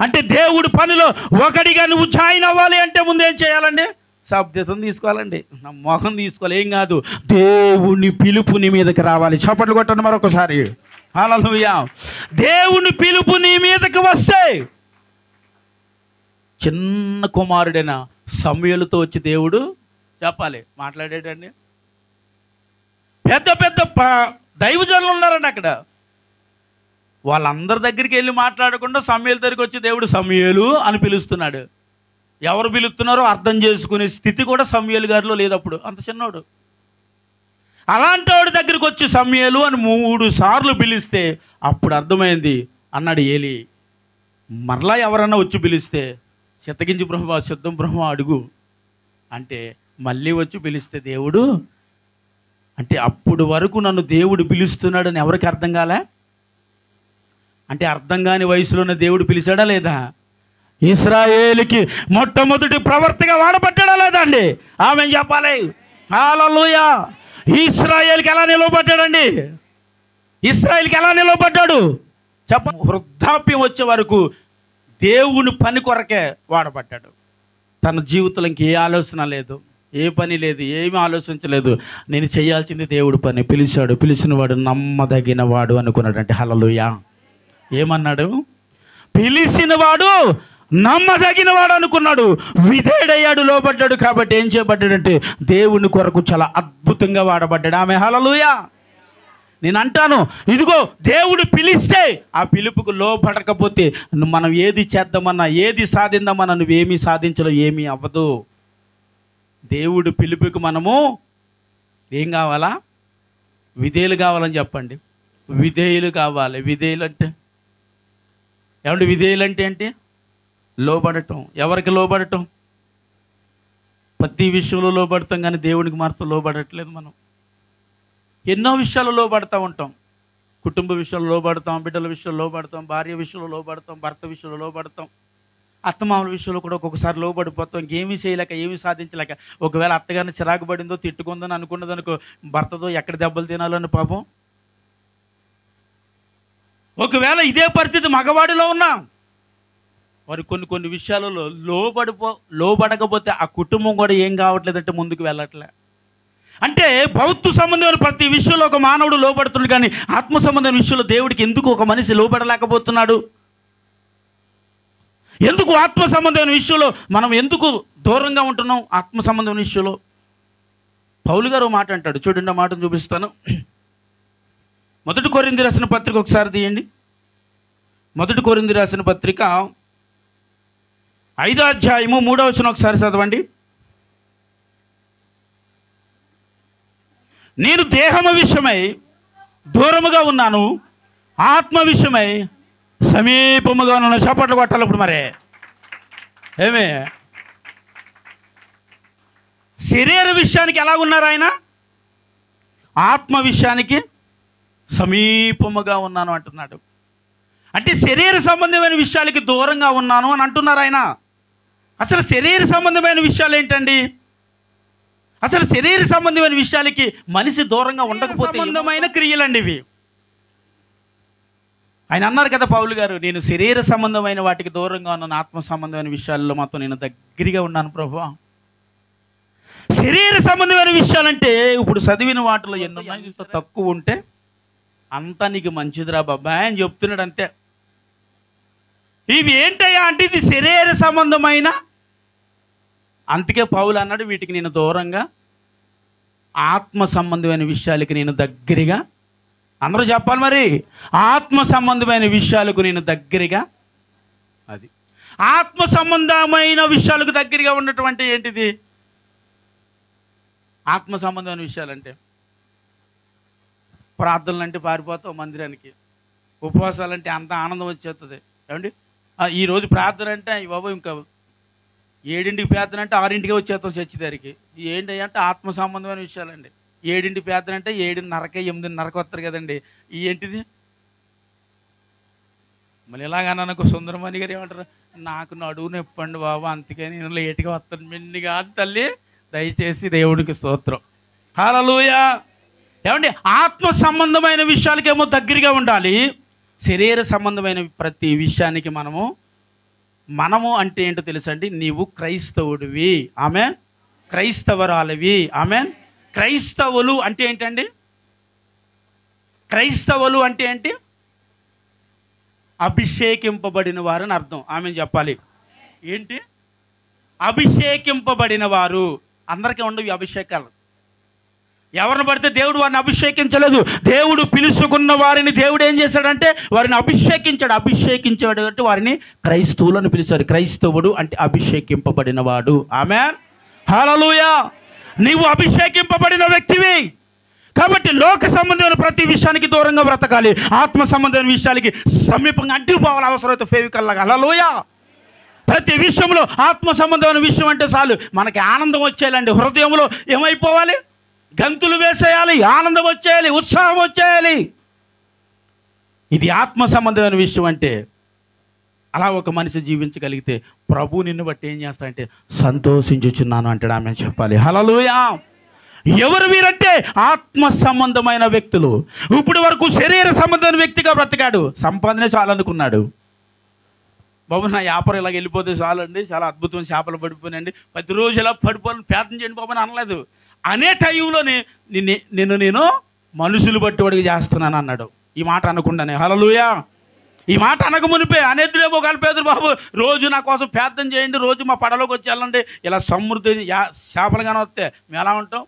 అంటే దేవుడి పనిలో ఒకడిగా నువ్వు జాయిన్ అవ్వాలి అంటే ముందు ఏం చేయాలండి? బాప్తిసం తీసుకోవాలండి. నా మొహం తీసుకోవాలి, ఏం కాదు. దేవుని పిలుపు నీ మీదకి రావాలి. చప్పట్లు కొట్టండి మరొకసారి. హల్లెలూయా. దేవుని పిలుపు నీ మీదకి వస్తే, చిన్న కుమారుడైన సమూయేలుతో వచ్చి దేవుడు చెప్పాలి, మాట్లాడేటండి. పెద్ద పెద్ద దైవజనులు ఉన్నారండి అక్కడ. వాళ్ళందరి దగ్గరికి వెళ్ళి మాట్లాడకుండా సమూయేలు దగ్గరికి వచ్చి దేవుడు సమూయేలు అని పిలుస్తున్నాడు. ఎవరు పిలుస్తున్నారో అర్థం చేసుకునే స్థితి కూడా సమూయేలు గారిలో లేదు అప్పుడు. అంత చిన్నోడు. అలాంటి వాడి దగ్గరికి వచ్చి సమూయేలు అని 3 సార్లు పిలిస్తే అప్పుడు అర్థమైంది. అన్నాడు ఏలి, మరలా ఎవరన్నా వచ్చి పిలిస్తే చిత్తగించి బ్రహ్మ, సిద్ధం బ్రహ్మ అడుగు అంటే మళ్ళీ వచ్చి పిలిస్తే దేవుడు అంటే అప్పుడు వరకు నన్ను దేవుడు పిలుస్తున్నాడని ఎవరికి అర్థం కాలే? అంటే అర్థం కాని వయసులోనే దేవుడు పిలిచాడా లేదా? ఇశ్రాయేలుకి మొట్టమొదటి ప్రవర్తిగా వాడబట్టాడా లేదా అండి? ఆమె చెప్పాలి. హల్లెలూయా. ఇశ్రాయేలుకి ఎలా నిలవబడ్డాడండి? ఇశ్రాయేలుకి ఎలా నిలవబడ్డాడు చెప్ప? వృద్ధాప్యం వచ్చే వరకు దేవుని పని కొరకే వాడబడ్డాడు. తన జీవితంలో ఇంకే ఆలోచన లేదు, ఏ పని లేదు, ఏమి ఆలోచించలేదు. నేను చేయాల్సింది దేవుడి పని. పిలిచాడు, పిలిచిన వాడు నమ్మదగిన వాడు అనుకున్నాడంటే. హల్లెలూయా. ఏమన్నాడు? పిలిచిన వాడు నమ్మదగిన వాడు అనుకున్నాడు. విధేయుడయ్యాడు, లోబడ్డాడు. కాబట్టి ఏం చేయబడ్డాడంటే దేవుని కొరకు చాలా అద్భుతంగా వాడబడ్డాడు. ఆమె హల్లెలూయా. నేను అంటాను, ఇదిగో దేవుడు పిలిస్తే ఆ పిలుపుకు లోపడకపోతే మనం ఏది చేద్దామన్నా, ఏది సాధిద్దామన్నా నువ్వేమీ సాధించలేవు, ఏమీ అవ్వదు. దేవుడు పిలుపుకు మనము ఏం కావాలా? విధేయులు కావాలని చెప్పండి. విధేయులు కావాలి. విధేయులు అంటే ఏమంటే, విధేయులు అంటే ఏంటి? లోబడటం. ఎవరికి లోబడటం? ప్రతి విషయంలో లోబడతాం, కానీ దేవునికి మాత్రం లోబడట్లేదు. మనం ఎన్నో విషయాల్లో లోబడతా ఉంటాం. కుటుంబ విషయంలో లోబడతాం, బిడ్డల విషయంలో లోబడతాం, భార్య విషయంలో లోబడతాం, భర్త విషయంలో లోబడతాం, అత్తమామల విషయంలో కూడా ఒక్కొక్కసారి లోబడిపోతాం. ఇంకేమీ చేయలేక, ఏమీ సాధించలేక. ఒకవేళ అత్తగారిని చిరాకు పడిందో, తిట్టుకుందని అనుకున్నదనుకో, భర్తతో ఎక్కడ దెబ్బలు తినాలని పాపం. ఒకవేళ ఇదే పరిస్థితి మగవాడిలో ఉన్నా, మరి కొన్ని విషయాలలో లోబడకపోతే ఆ కుటుంబం కూడా ఏం కావట్లేదంటే ముందుకు వెళ్ళట్లే. అంటే భౌతిక సంబంధమైన ప్రతి విషయంలో ఒక మానవుడు లోబడుతున్నాడు, కానీ ఆత్మ సంబంధమైన విషయంలో దేవుడికి ఎందుకు ఒక మనిషి లోబడలేకపోతున్నాడు? ఎందుకు ఆత్మ సంబంధమైన విషయంలో మనం ఎందుకు దూరంగా ఉంటున్నాం? ఆత్మ సంబంధమైన విషయంలో పౌలు గారు మాట అంటాడు, చూడండి, ఆ మాటను చూపిస్తాను. 1 కొరింథీ రాసిన పత్రిక ఒకసారి తీయండి. 1 కొరింథీ రాసిన పత్రిక 5వ అధ్యాయము 3వ వచనం ఒకసారి చదవండి. నేను దేహము విషయమై దూరముగా ఉన్నాను, ఆత్మ విషయమై సమీపముగా ఉన్నాను. చప్పట్లు కొట్టాలి ఇప్పుడు. మరే ఏమే శరీర విషయానికి ఎలా ఉన్నారు ఆయన? ఆత్మ విషయానికి సమీపముగా ఉన్నాను అంటున్నాడు. అంటే శరీర సంబంధమైన విషయాలకి దూరంగా ఉన్నాను అని అంటున్నారు ఆయన. అసలు శరీర సంబంధమైన విషయాలు ఏంటండి? అసలు శరీర సంబంధమైన విషయాలకి మనిషి దూరంగా ఉండకపోతే సంబంధమైన క్రియలండి ఇవి. ఆయన అన్నారు కదా పౌలు గారు, నేను శరీర సంబంధమైన వాటికి దూరంగా ఉన్నాను, ఆత్మ సంబంధమైన విషయాల్లో మాత్రం నేను దగ్గరగా ఉన్నాను ప్రభువా. శరీర సంబంధమైన విషయాలంటే ఇప్పుడు చదివిన వాటిలో ఎన్నో తక్కువ ఉంటే అంతా నీకు మంచిదిరా బాబాయ్ అని చెప్తున్నాడు అంతే. ఇవి ఏంటయ్యా అంటే ఇది శరీర సంబంధమైన, అందుకే పౌలు అన్నాడు వీటికి నేను దూరంగా, ఆత్మ సంబంధమైన విషయాలకి నేను దగ్గరగా. అందరూ చెప్పాలి మరి, ఆత్మ సంబంధమైన విషయాలకు నేను దగ్గరగా. అది ఆత్మ సంబంధమైన విషయాలకు దగ్గరగా ఉన్నటువంటి ఏంటిది? ఆత్మ సంబంధమైన విషయాలంటే ప్రార్థనలు అంటే పారిపోతావు మందిరానికి, ఉపవాసాలంటే అంత ఆనందం వచ్చేస్తుంది. ఏమండి ఈరోజు ప్రార్థన అంటే బాబు ఇంకా 7ంటికి ప్రార్థన అంటే 6ంటికే వచ్చేస్తాం చర్చి దగ్గరికి. ఏంటి అంటే ఆత్మ సంబంధమైన విషయాలండి. 7ంటికి ప్రార్థన అంటే 7:30 8:30 వస్తారు కదండి. ఈ ఏంటిది? మళ్ళీ ఇలాగన్నానుకో సుందరమణి గారు ఏమంటారు, నాకు నడువు నొప్పండి బాబు అందుకే నేను లేట్గా వస్తాను. మిన్ని కాదు తల్లి, దయచేసి దేవుడికి స్తోత్రం. హల్లెలూయా. ఏమండి ఆత్మ సంబంధమైన విషయాలకేమో దగ్గరగా ఉండాలి, శరీర సంబంధమైన ప్రతి విషయానికి మనము అంటే ఏంటో తెలుసండి? నీవు క్రైస్తవుడివి, ఆమెన్, క్రైస్తవరాలివి, ఆమెన్. క్రైస్తవులు అంటే ఏంటండి? క్రైస్తవులు అంటే ఏంటి? అభిషేకింపబడిన వారు అని అర్థం. ఆమెన్ చెప్పాలి. ఏంటి? అభిషేకింపబడిన వారు. అందరికీ ఉండవు అభిషేకాలు. ఎవరిని పడితే దేవుడు వారిని అభిషేకించలేదు. దేవుడు పిలుచుకున్న వారిని దేవుడు ఏం చేశాడంటే వారిని అభిషేకించాడు. అభిషేకించాడు అంటే వారిని క్రైస్తవులను పిలిచారు. క్రైస్తవుడు అంటే అభిషేకింపబడిన వాడు. ఆమేన్, హల్లెలూయా. నీవు అభిషేకింపబడిన వ్యక్తివి కాబట్టి లోక సంబంధమైన ప్రతి విషయానికి దూరంగా బ్రతకాలి, ఆత్మ సంబంధమైన విషయాలకి సమీపంగా అడ్డుపోవాలి. అవసరమైతే ఫేవికల్లాగా. హల్లెలూయా. ప్రతి విషయంలో ఆత్మ సంబంధమైన విషయం అంటే చాలు మనకి ఆనందం వచ్చేయాలండి. హృదయంలో ఏమైపోవాలి? గంతులు వేసేయాలి, ఆనందం వచ్చేయాలి, ఉత్సాహం వచ్చేయాలి. ఇది ఆత్మ సంబంధమైన విషయం అంటే. అలా ఒక మనిషి జీవించగలిగితే ప్రభు నిన్ను బట్టి ఏం చేస్తాడంటే సంతోషించుచున్నాను అంటాడు. ఆమె చెప్పాలి. హల్లెలూయా. ఎవరు వీరంటే ఆత్మ సంబంధమైన వ్యక్తులు. ఇప్పటి వరకు శరీర సంబంధమైన వ్యక్తిగా బ్రతికాడు, సంపాదనే చాలనుకున్నాడు. బాబు నా వ్యాపారం ఇలాగ వెళ్ళిపోతే చాలండి, చాలా అద్భుతమైన చేపలు పడిపోయినండి, ప్రతిరోజు ఇలా పడిపోవాలని ప్రార్థన చేయండి బాబు అని అనలేదు. అనే టైంలోనే నేను మనుషులు బట్టి వాడికి చేస్తున్నాను అన్నాడు. ఈ మాట అనకుండానే. హల్లెలూయా. ఈ మాట అనక మునిపే అనేతుడేమో కలిపేదురు బాబు రోజు నా కోసం ప్రార్థన చేయండి, రోజు మా పడలోకి వచ్చి వెళ్ళండి, ఇలా సమృద్ధి చేపలుగానే వస్తే మేము ఎలా ఉంటాం?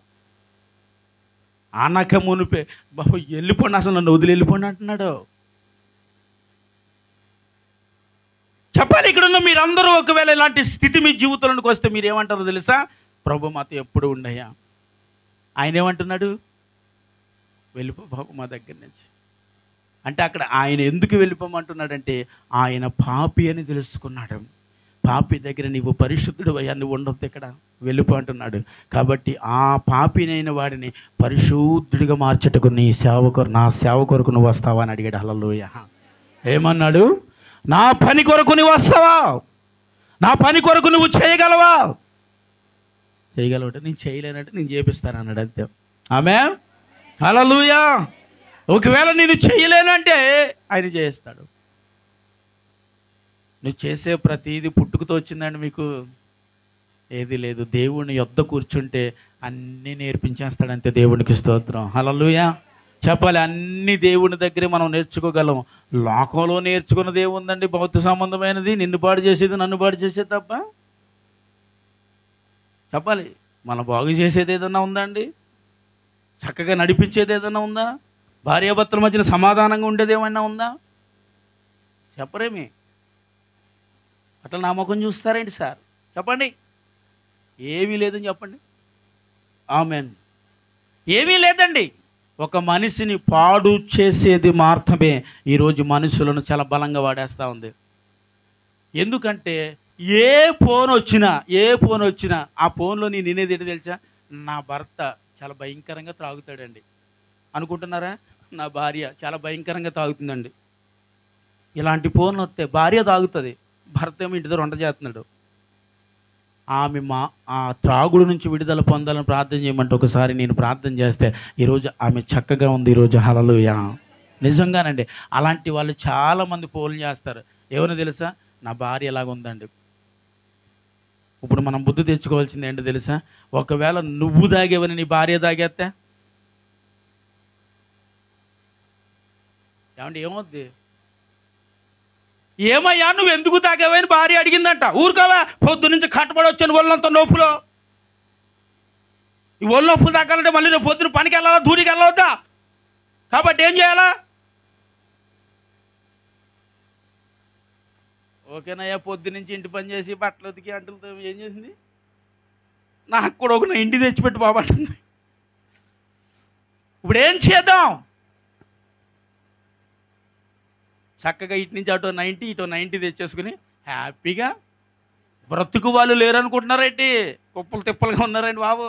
అనక మునిపే బాబు వెళ్ళిపోండి, అసలు నన్ను వదిలి వెళ్ళిపోండి అంటున్నాడు. చెప్పాలి. ఇక్కడున్న మీరందరూ ఒకవేళ ఇలాంటి స్థితి మీ జీవితంలోకి వస్తే మీరు ఏమంటారో తెలుసా? ప్రభు మాతో ఎప్పుడు ఉండయ్యా. ఆయన ఏమంటున్నాడు? వెళ్ళిపో బాబు మా దగ్గర నుంచి అంటే. అక్కడ ఆయన ఎందుకు వెళ్ళిపోమంటున్నాడంటే ఆయన పాపి అని తెలుసుకున్నాడు. పాపి దగ్గర నీవు పరిశుద్ధుడు అయ్యా, నువ్వు ఉండొద్దు ఇక్కడ, వెళ్ళిపో అంటున్నాడు. కాబట్టి ఆ పాపినైన వాడిని పరిశుద్ధుడిగా మార్చటకు నా సేవ కొరకు నువ్వు వస్తావా అని అడిగాడు. హల్లెలూయా. ఏమన్నాడు? నా పని కొరకు నువ్వు వస్తావా, నా పని కొరకు నువ్వు చేయగలవా? చేయగలవంటే నేను చేయలేనంటే నేను చేపిస్తాను అన్నాడు అంతే. ఆమేన్, హల్లెలూయా. ఒకవేళ నేను చేయలేనంటే ఆయన చేస్తాడు. నువ్వు చేసే ప్రతిదీ పుట్టుకతో వచ్చిందండి మీకు? ఏది లేదు. దేవుని యొద్ద కూర్చుంటే అన్నీ నేర్పించేస్తాడంతే. దేవునికి స్తోత్రం. హల్లెలూయా. చెప్పాలి. అన్ని దేవుని దగ్గరే మనం నేర్చుకోగలం. లోకంలో నేర్చుకున్నది ఏముందండి? భౌతిక సంబంధమైనది. నిన్ను పాడు చేసేది, నన్ను పాడు చేసేది తప్ప. చెప్పాలి. మనం బాగు చేసేది ఏదన్నా ఉందా అండి? చక్కగా నడిపించేది ఏదన్నా ఉందా? భార్యాభర్తల మధ్యన సమాధానంగా ఉండేది ఏమైనా ఉందా? చెప్పరేమి. అట్లా నా ముఖం చూస్తారేంటి సార్? చెప్పండి. ఏమీ లేదని చెప్పండి. ఆమెన్. ఏమీ లేదండి. ఒక మనిషిని పాడు చేసేది మాత్రమే ఈరోజు మనుషులను చాలా బలంగా వాడేస్తూ ఉంది. ఎందుకంటే ఏ ఫోన్ వచ్చినా, ఏ ఫోన్ వచ్చినా ఆ ఫోన్‌లో నేను వినేది ఏంటో తెలుసా? నా భర్త చాలా భయంకరంగా త్రాగుతాడండి. అనుకుంటున్నారా? నా భార్య చాలా భయంకరంగా తాగుతుందండి. ఇలాంటి ఫోన్‌లొత్తే భార్య తాగుతది. భర్త ఏమో ఇంటి దగ్గర వంట చేస్తున్నాడు. ఆమె ఆ త్రాగుడు నుంచి విడుదల పొందాలని ప్రార్థన చేయమంటే ఒకసారి నేను ప్రార్థన చేస్తే ఈరోజు ఆమె చక్కగా ఉంది ఈరోజు. హల్లెలూయా! నిజంగానండి. అలాంటి వాళ్ళు చాలామంది ఫోన్లు చేస్తారు. ఏమని తెలుసా? నా భార్య ఇలాగుందండి. ఇప్పుడు మనం బుద్ధి తెచ్చుకోవాల్సింది ఏంటో తెలుసా? ఒకవేళ నువ్వు తాగేవని నీ భార్య తాగేత్తే ఏవండీ ఏమవుద్ది? ఏమయ్యా నువ్వెందుకు తాగావని భార్య అడిగిందంట. ఊరుకోవా పొద్దున్నుంచి కట్టబడి వచ్చాను ఒళ్ళంతా నొప్పులు. ఈ ఒళ్ళు నొప్పులు తగ్గాలంటే మళ్ళీ రేపు పొద్దున పనికెళ్ళాలా, దూరికెళ్ళవద్దా? కాబట్టి ఏం చేయాలా? ఓకేనయ్యా పొద్దున్నుంచి ఇంటి పని చేసి బట్టలు ఉతికి అంట్లు తోమి ఏం చేసింది? నాకు కూడా ఒక 90 తెచ్చిపెట్టు బాబు అంటుంది. ఇప్పుడేం చేద్దాం? చక్కగా ఇటు నుంచి అటో 90 ఇటో 90 తెచ్చేసుకుని హ్యాపీగా బ్రతుకు వాళ్ళు లేరనుకుంటున్నారేంటి? కుప్పలు తిప్పలుగా ఉన్నారండి బాబు.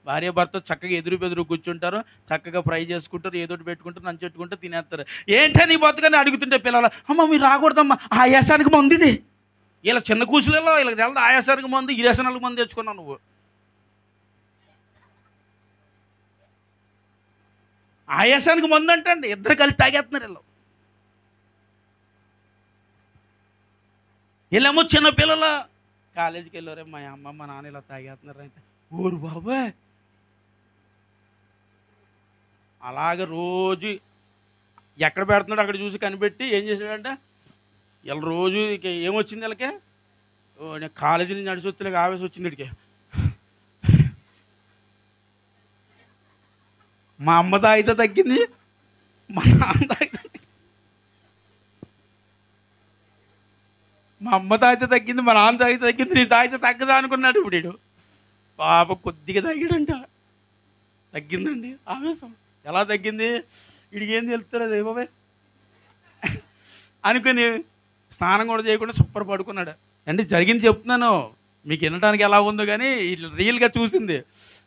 భార్య భర్త చక్కగా ఎదురు బెదురు కూర్చుంటారు. చక్కగా ఫ్రై చేసుకుంటారు. ఏదోటి పెట్టుకుంటారు. నంచెట్టుకుంటూ తినేస్తారు. ఏంటని బతుకని అడుగుతుంటే పిల్లలు, అమ్మ మీరు రాకూడదమ్మా ఆయాసానికి మందు ఇది. ఇలా చిన్న కూసులలో వీళ్ళకి తెలదు ఆయాసానికి మందు, ఈ వ్యసనాలకు మందు తెచ్చుకున్నావు నువ్వు. ఆయాసానికి మందు అంటండి ఇద్దరు కలిసి తాగేస్తున్నారు వీళ్ళు. వీళ్ళేమో చిన్న పిల్లలు కాలేజీకి వెళ్ళారే మా అమ్మ మా నాన్న ఇలా తాగేస్తున్నారు అంటే ఊరు బాబాయ్. అలాగ రోజు ఎక్కడ పెడుతున్నాడు అక్కడ చూసి కనిపెట్టి ఏం చేశాడంటే వీళ్ళ రోజు ఇక ఏమొచ్చింది వీళ్ళకి? నేను కాలేజీ నుంచి నడిచి వస్తే ఆవేశం వచ్చింది వీడికి. మా అమ్మ తాగితే తగ్గింది, మా నాన్న తాగితే మా అమ్మ తాగితే తగ్గింది, మా నాన్న తాగితే తగ్గింది, నీ తాగితే తగ్గదా అనుకున్నాడు ఇప్పుడు వీడు. పాప కొద్దిగా తాగాడంట, తగ్గిందండి ఆవేశం. ఎలా తగ్గింది? వీడికి ఏం తెలుస్తుంది ఏ బాబాయ్ అనుకుని స్నానం కూడా చేయకుండా సూపర్ పడుకున్నాడు. అంటే జరిగింది చెప్తున్నాను మీకు వినడానికి ఎలా ఉందో కానీ రియల్గా చూసింది.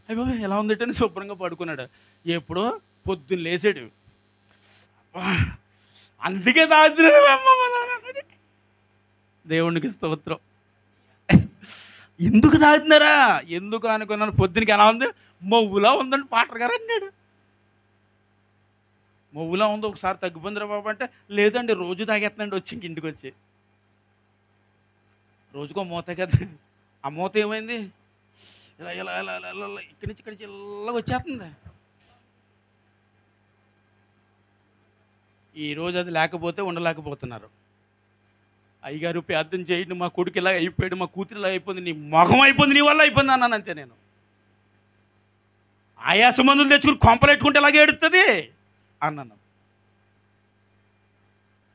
అయ్య బాబాయ్ ఎలా ఉందంటే శుభ్రంగా పడుకున్నాడు. ఎప్పుడో పొద్దున్న లేసాడు. అందుకే తాగుతున్నాడు అమ్మ మా నాన్న అన్నాడు. దేవునికి స్తోత్రం. ఎందుకు తాగుతున్నారా? ఎందుకు అనుకున్నాను. పొద్దునకి ఎలా ఉంది? మొవ్వులా ఉందండి పాటర్ గారు అన్నాడు. మొవ్వులా ఉంది ఒకసారి తగ్గిపోయిందిరా బాబు అంటే లేదండి రోజు తాగేస్తున్నాండి వచ్చి ఇంటికి వచ్చి. రోజుకో మూత కదా. ఆ మూత ఏమైంది? ఇలా ఇలా ఇలా ఇలా ఇలా ఇక్కడి నుంచి ఇక్కడి నుంచి ఇలాగ వచ్చేస్తుంది. ఈరోజు అది లేకపోతే ఉండలేకపోతున్నారు. అయ్యగారు ప్రార్థన చేయండి మా కొడుకు ఇలా అయిపోయాడు, మా కూతురు ఇలా అయిపోయింది, నీ మొహం అయిపోయింది, నీ వల్ల అయిపోయింది అన్నాను అంతే నేను. ఆయాస మందులు తెచ్చుకుని కొంపలెట్టుకుంటే ఇలాగే ఏడుస్తుంది అన్నాను.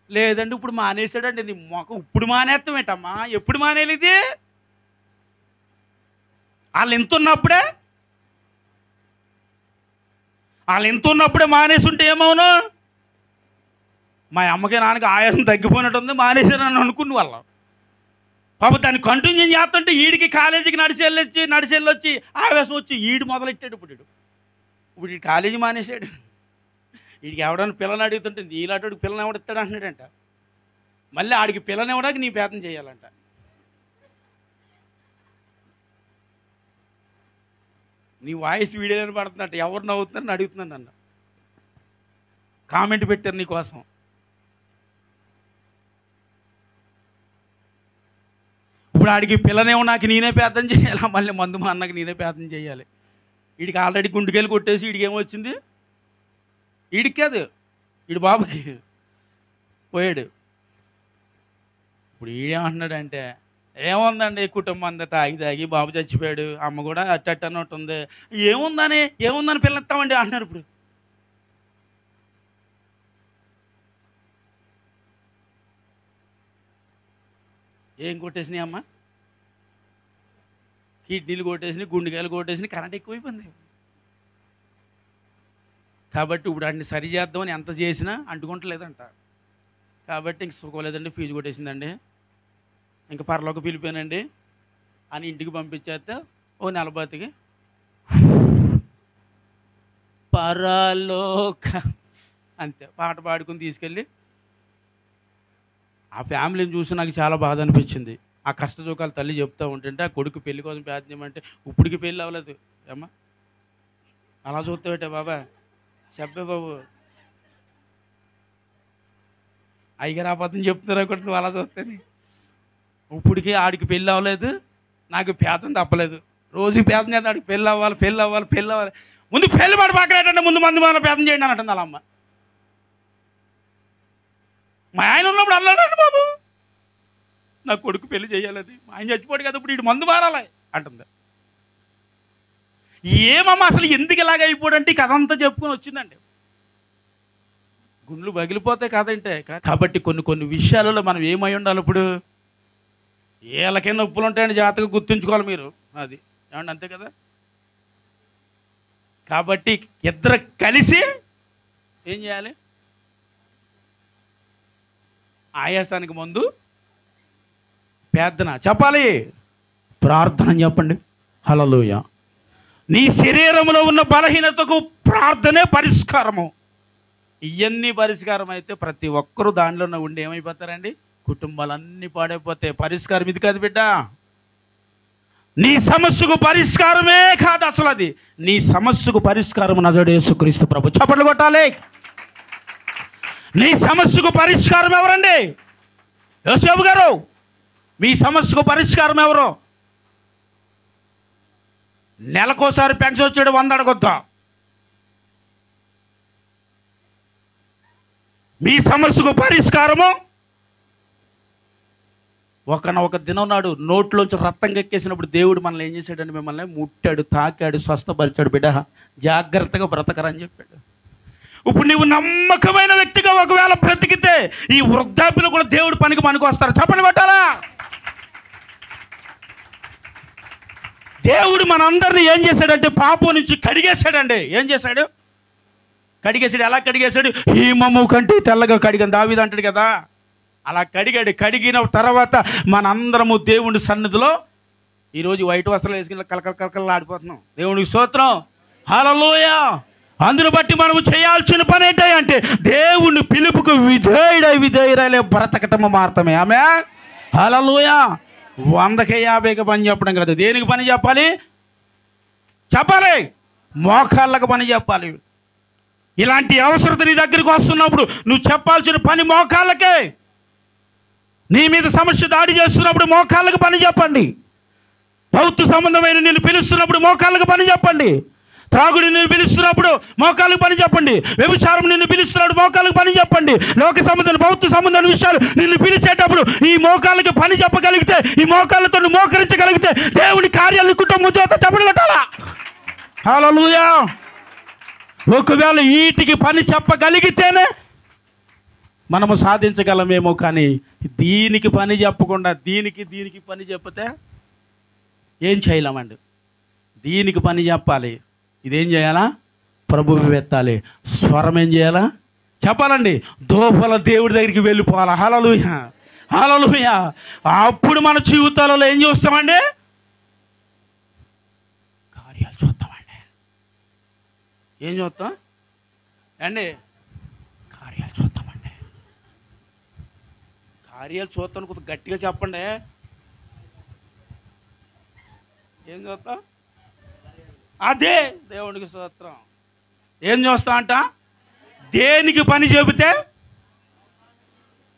లేదండి ఇప్పుడు మానేశాడండి. నీ మొఖం ఇప్పుడు మానేస్తాం ఏంటమ్మా? ఎప్పుడు మానేయాలి ఇది? వాళ్ళు ఎంత ఉన్నప్పుడే మానేసి ఉంటే ఏమవును? మా అమ్మకి నాన్నకి ఆయాసం తగ్గిపోయినట్టుంది మానేశారని అనుకున్న వాళ్ళం. పాపం దాన్ని కంటిన్యూ చేస్తుంటే ఈడికి కాలేజీకి నడిచి వెళ్ళొచ్చి ఆవేశం వచ్చి ఈడు మొదలెట్టాడు. ఇప్పుడు ఈ కాలేజీ మానేశాడు. వీడికి ఎవడన్నా పిల్లని అడుగుతుంటే నీలాంటి పిల్లని ఎవడిస్తాడు అంటున్నాడంట. మళ్ళీ ఆడికి పిల్లని ఇవ్వడానికి నీ ప్రయత్నం చేయాలంట. నీ వాయిస్ వీడియోలో పడుతున్నట్టు ఎవరు నవ్వుతున్నారని అడుగుతున్నాను నన్ను. కామెంట్ పెట్టారు నీ కోసం. ఇప్పుడు ఆడికి పిల్లనేమో నాకు నేనే ప్రార్థన చేయాలి, మళ్ళీ మందు మా అన్నకి నేనే ప్రార్థన చేయాలి. వీడికి ఆల్రెడీ గుండెకెళ్ళి కొట్టేసి వీడికి ఏమొచ్చింది? వీడికి కాదు వీడి బాబుకి పోయాడు. ఇప్పుడు ఈడేమంటున్నాడంటే ఏముందండి కుటుంబం అంతా తాగి బాబు చచ్చిపోయాడు, అమ్మ కూడా అట్టట్టు అన్నట్టు ఉంది, ఏముందని పిల్లనిస్తామండి అంటున్నారు. ఇప్పుడు ఏం కొట్టేసినాయి అమ్మ? కిడ్నీలు కొట్టేసినాయి, గుండెకాయలు కొట్టేసినాయి, కరెంట్ ఎక్కువైపోయింది. కాబట్టి ఇప్పుడు వాడిని సరి చేద్దామని ఎంత చేసినా అంటుకుంటలేదంట. కాబట్టి ఇంక సుఖలేదండి, ఫీజు కొట్టేసిందండి, ఇంక పరలోకి పిలిపానండి అని ఇంటికి పంపించేస్తే ఓ నెల బతికి పరలోక అంతే పాట పాడుకుని తీసుకెళ్ళి ఆ ఫ్యామిలీని చూసి నాకు చాలా బాధ అనిపించింది. ఆ కష్ట సుఖాలు తల్లి చెప్తూ ఉంటుంటే ఆ కొడుకు పెళ్లి కోసం ప్రార్థన చేయమంటే ఇప్పటికి పెళ్ళి అవ్వలేదు. ఏమ్మా అలా చూస్తావేటే బాబా, చెప్పే బాబు, అయ్యగారు అబద్ధం చెప్తున్నారు కూడా నువ్వు అలా చూస్తేనే. ఇప్పటికీ ఆడికి పెళ్ళి అవ్వలేదు, నాకు పేదం తప్పలేదు. రోజు పేదం చేస్తే ఆడికి పెళ్ళి అవ్వాలి, పెళ్ళి అవ్వాలి, పెళ్ళి అవ్వాలి. ముందు పెళ్ళి మాట పక్కనేటంటే ముందు మంది మన పేదం చేయండి అని అంటుంది అలా అమ్మ. మా ఆయన ఉన్నప్పుడు అన్నాడండి బాబు, నా కొడుకు పెళ్లి చేయాలని. మా ఆయన చచ్చిపోడు కదా, ఇప్పుడు ఇటు మందు మారాలి అంటుంది. ఏమమ్మా అసలు ఎందుకు ఇలాగ అయిపోడంటే కథ అంతా చెప్పుకొని వచ్చిందండి. గుండ్లు పగిలిపోతాయి కదంటే. కాబట్టి కొన్ని విషయాలలో మనం ఏమై ఉండాలి ఇప్పుడు? ఏళ్ళకే నొప్పులు ఉంటాయని జాగ్రత్తగా గుర్తుంచుకోవాలి మీరు. అది ఏమండి, అంతే కదా. కాబట్టి ఇద్దరు కలిసి ఏం చేయాలి? ఆయాసానికి ముందు ప్రార్థన చెప్పాలి. ప్రార్థన చెప్పండి. హల్లెలూయా. నీ శరీరంలో ఉన్న బలహీనతకు ప్రార్థనే పరిష్కారము. ఇవన్నీ పరిష్కారం అయితే ప్రతి ఒక్కరూ దానిలో ఉండి ఏమైపోతారండి? కుటుంబాలన్నీ పాడైపోతాయి. పరిష్కారం ఇది కాదు బిడ్డ. నీ సమస్యకు పరిష్కారమే కాదు అసలు అది. నీ సమస్యకు పరిష్కారం నజరేయుడు యేసుక్రీస్తు ప్రభు. చప్పట్లు కొట్టాలి. నీ సమస్యకు పరిష్కారం ఎవరండి? యోసేపు గారు, మీ సమస్యకు పరిష్కారం ఎవరు? నెలకోసారి పెన్షన్ వచ్చాడు 100 అడగొద్దా? మీ సమస్యకు పరిష్కారము ఒక దినం నాడు నోట్లోంచి రక్తం ఎక్కేసినప్పుడు దేవుడు మనల్ని ఏం చేశాడండి? మిమ్మల్ని ముట్టాడు, తాకాడు, స్వస్థపరిచాడు. బిడ్డ జాగ్రత్తగా బ్రతకరని చెప్పాడు. ఇప్పుడు నువ్వు నమ్మకమైన వ్యక్తిగా ఒకవేళ బ్రతికితే ఈ వృద్ధాప్యులు కూడా దేవుడు పనికి వస్తారు. చప్పట్లు కొట్టాలా? దేవుడు మనందరినీ ఏం చేశాడంటే పాపం నుంచి కడిగేశాడండి. ఏం చేశాడు? కడిగేశాడు. ఎలా కడిగేశాడు? హీమము కంటే తెల్లగా కడిగాను దావీదు అంటాడు కదా, అలా కడిగాడు. కడిగిన తర్వాత మనందరము దేవుని సన్నిధిలో ఈరోజు వైట్ వస్త్రాలు వేసుకుని కలకల ఆడిపోతున్నాం. దేవునికి స్తోత్రం, హల్లెలూయా. అందును బట్టి మనము చేయాల్సిన పని ఏంటంటే దేవుని పిలుపుకు విధేయురాలే బ్రతకటము మాత్రమే. ఆమె హల్లెలూయా. 100కి 50కి పని చెప్పడం కాదు. దేనికి పని చెప్పాలి? మోకాళ్ళకు పని చెప్పాలి. ఇలాంటి అవసరత నీ దగ్గరికి వస్తున్నప్పుడు నువ్వు చెప్పాల్సిన పని మోకాళ్ళకే. నీ మీద సమస్య దాడి చేస్తున్నప్పుడు మోకాళ్ళకు పని చెప్పండి. భౌతిక సంబంధమైన నిన్ను పిలుస్తున్నప్పుడు మోకాళ్ళకు పని చెప్పండి. త్రాగుడు నిన్ను పిలుస్తున్నప్పుడు మోకాళ్ళకు పని చెప్పండి. వ్యభిచారం నిన్ను పిలుస్తున్నప్పుడు మోకాళ్ళకు పని చెప్పండి. లోక సంబంధం భౌతిక సంబంధమైన విషయాలు నిన్ను పిలిచేటప్పుడు ఈ మోకాళ్ళకి పని చెప్పగలిగితే, ఈ మోకాళ్ళతో మోకరించగలిగితే దేవుని కార్యాలు కుటుంబం చేత చెప్పడం కొట్టాలా? హల్లెలూయా. ఒకవేళ వీటికి పని చెప్పగలిగితేనే మనము సాధించగలమేమో, కానీ దీనికి పని చెప్పకుండా దీనికి పని చెప్పితే ఏం చేయలేమండి. దీనికి పని చెప్పాలి. ఇదేం చేయాలా? ప్రభువు ఎత్తాలి. స్వరం ఏం చేయాలా? చెప్పాలండి. దోపల దేవుడి దగ్గరికి వెళ్ళిపోవాలి. హల్లెలూయా, హల్లెలూయా. అప్పుడు మన జీవితాలలో ఏం చూస్తామండి? కార్యాలు చూస్తామండి. ఏం చూస్తాం అండి? కార్యాలు చూస్తామండి. కార్యాలు చూస్తాను కొద్దిగా గట్టిగా చెప్పండి. ఏం చూస్తాం? అదే దేవునికి స్తోత్రం. ఏం చూస్తా అంట? దేనికి పని చెబితే?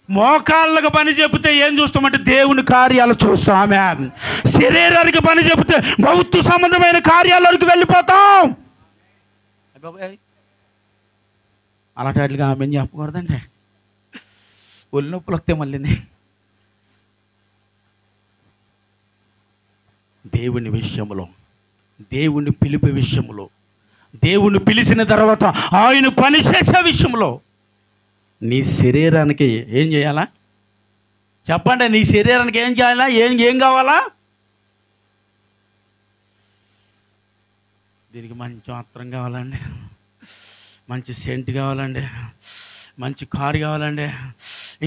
మోకాళ్ళకు పని చెబితే ఏం చూస్తామంటే దేవుని కార్యాలు చూస్తాం. ఆమె శరీరానికి పని చెబితే భౌతిక సంబంధమైన కార్యాలకు వెళ్ళిపోతాం. అలాంటి వాటిగా ఆమె ఏం చెప్పకూడదండి. ఒళ్ళు నొప్పులు వస్తే మళ్ళీ దేవుని విషయంలో, దేవుని పిలుపు విషయంలో, దేవుని పిలిచిన తర్వాత ఆయన పని చేసే విషయంలో నీ శరీరానికి ఏం చేయాలా? చెప్పండి. నీ శరీరానికి ఏం చేయాలా? ఏం కావాలా? దీనికి మంచి మాత్రం కావాలండి. మంచి సెంట్ కావాలండి, మంచి కారు కావాలండి,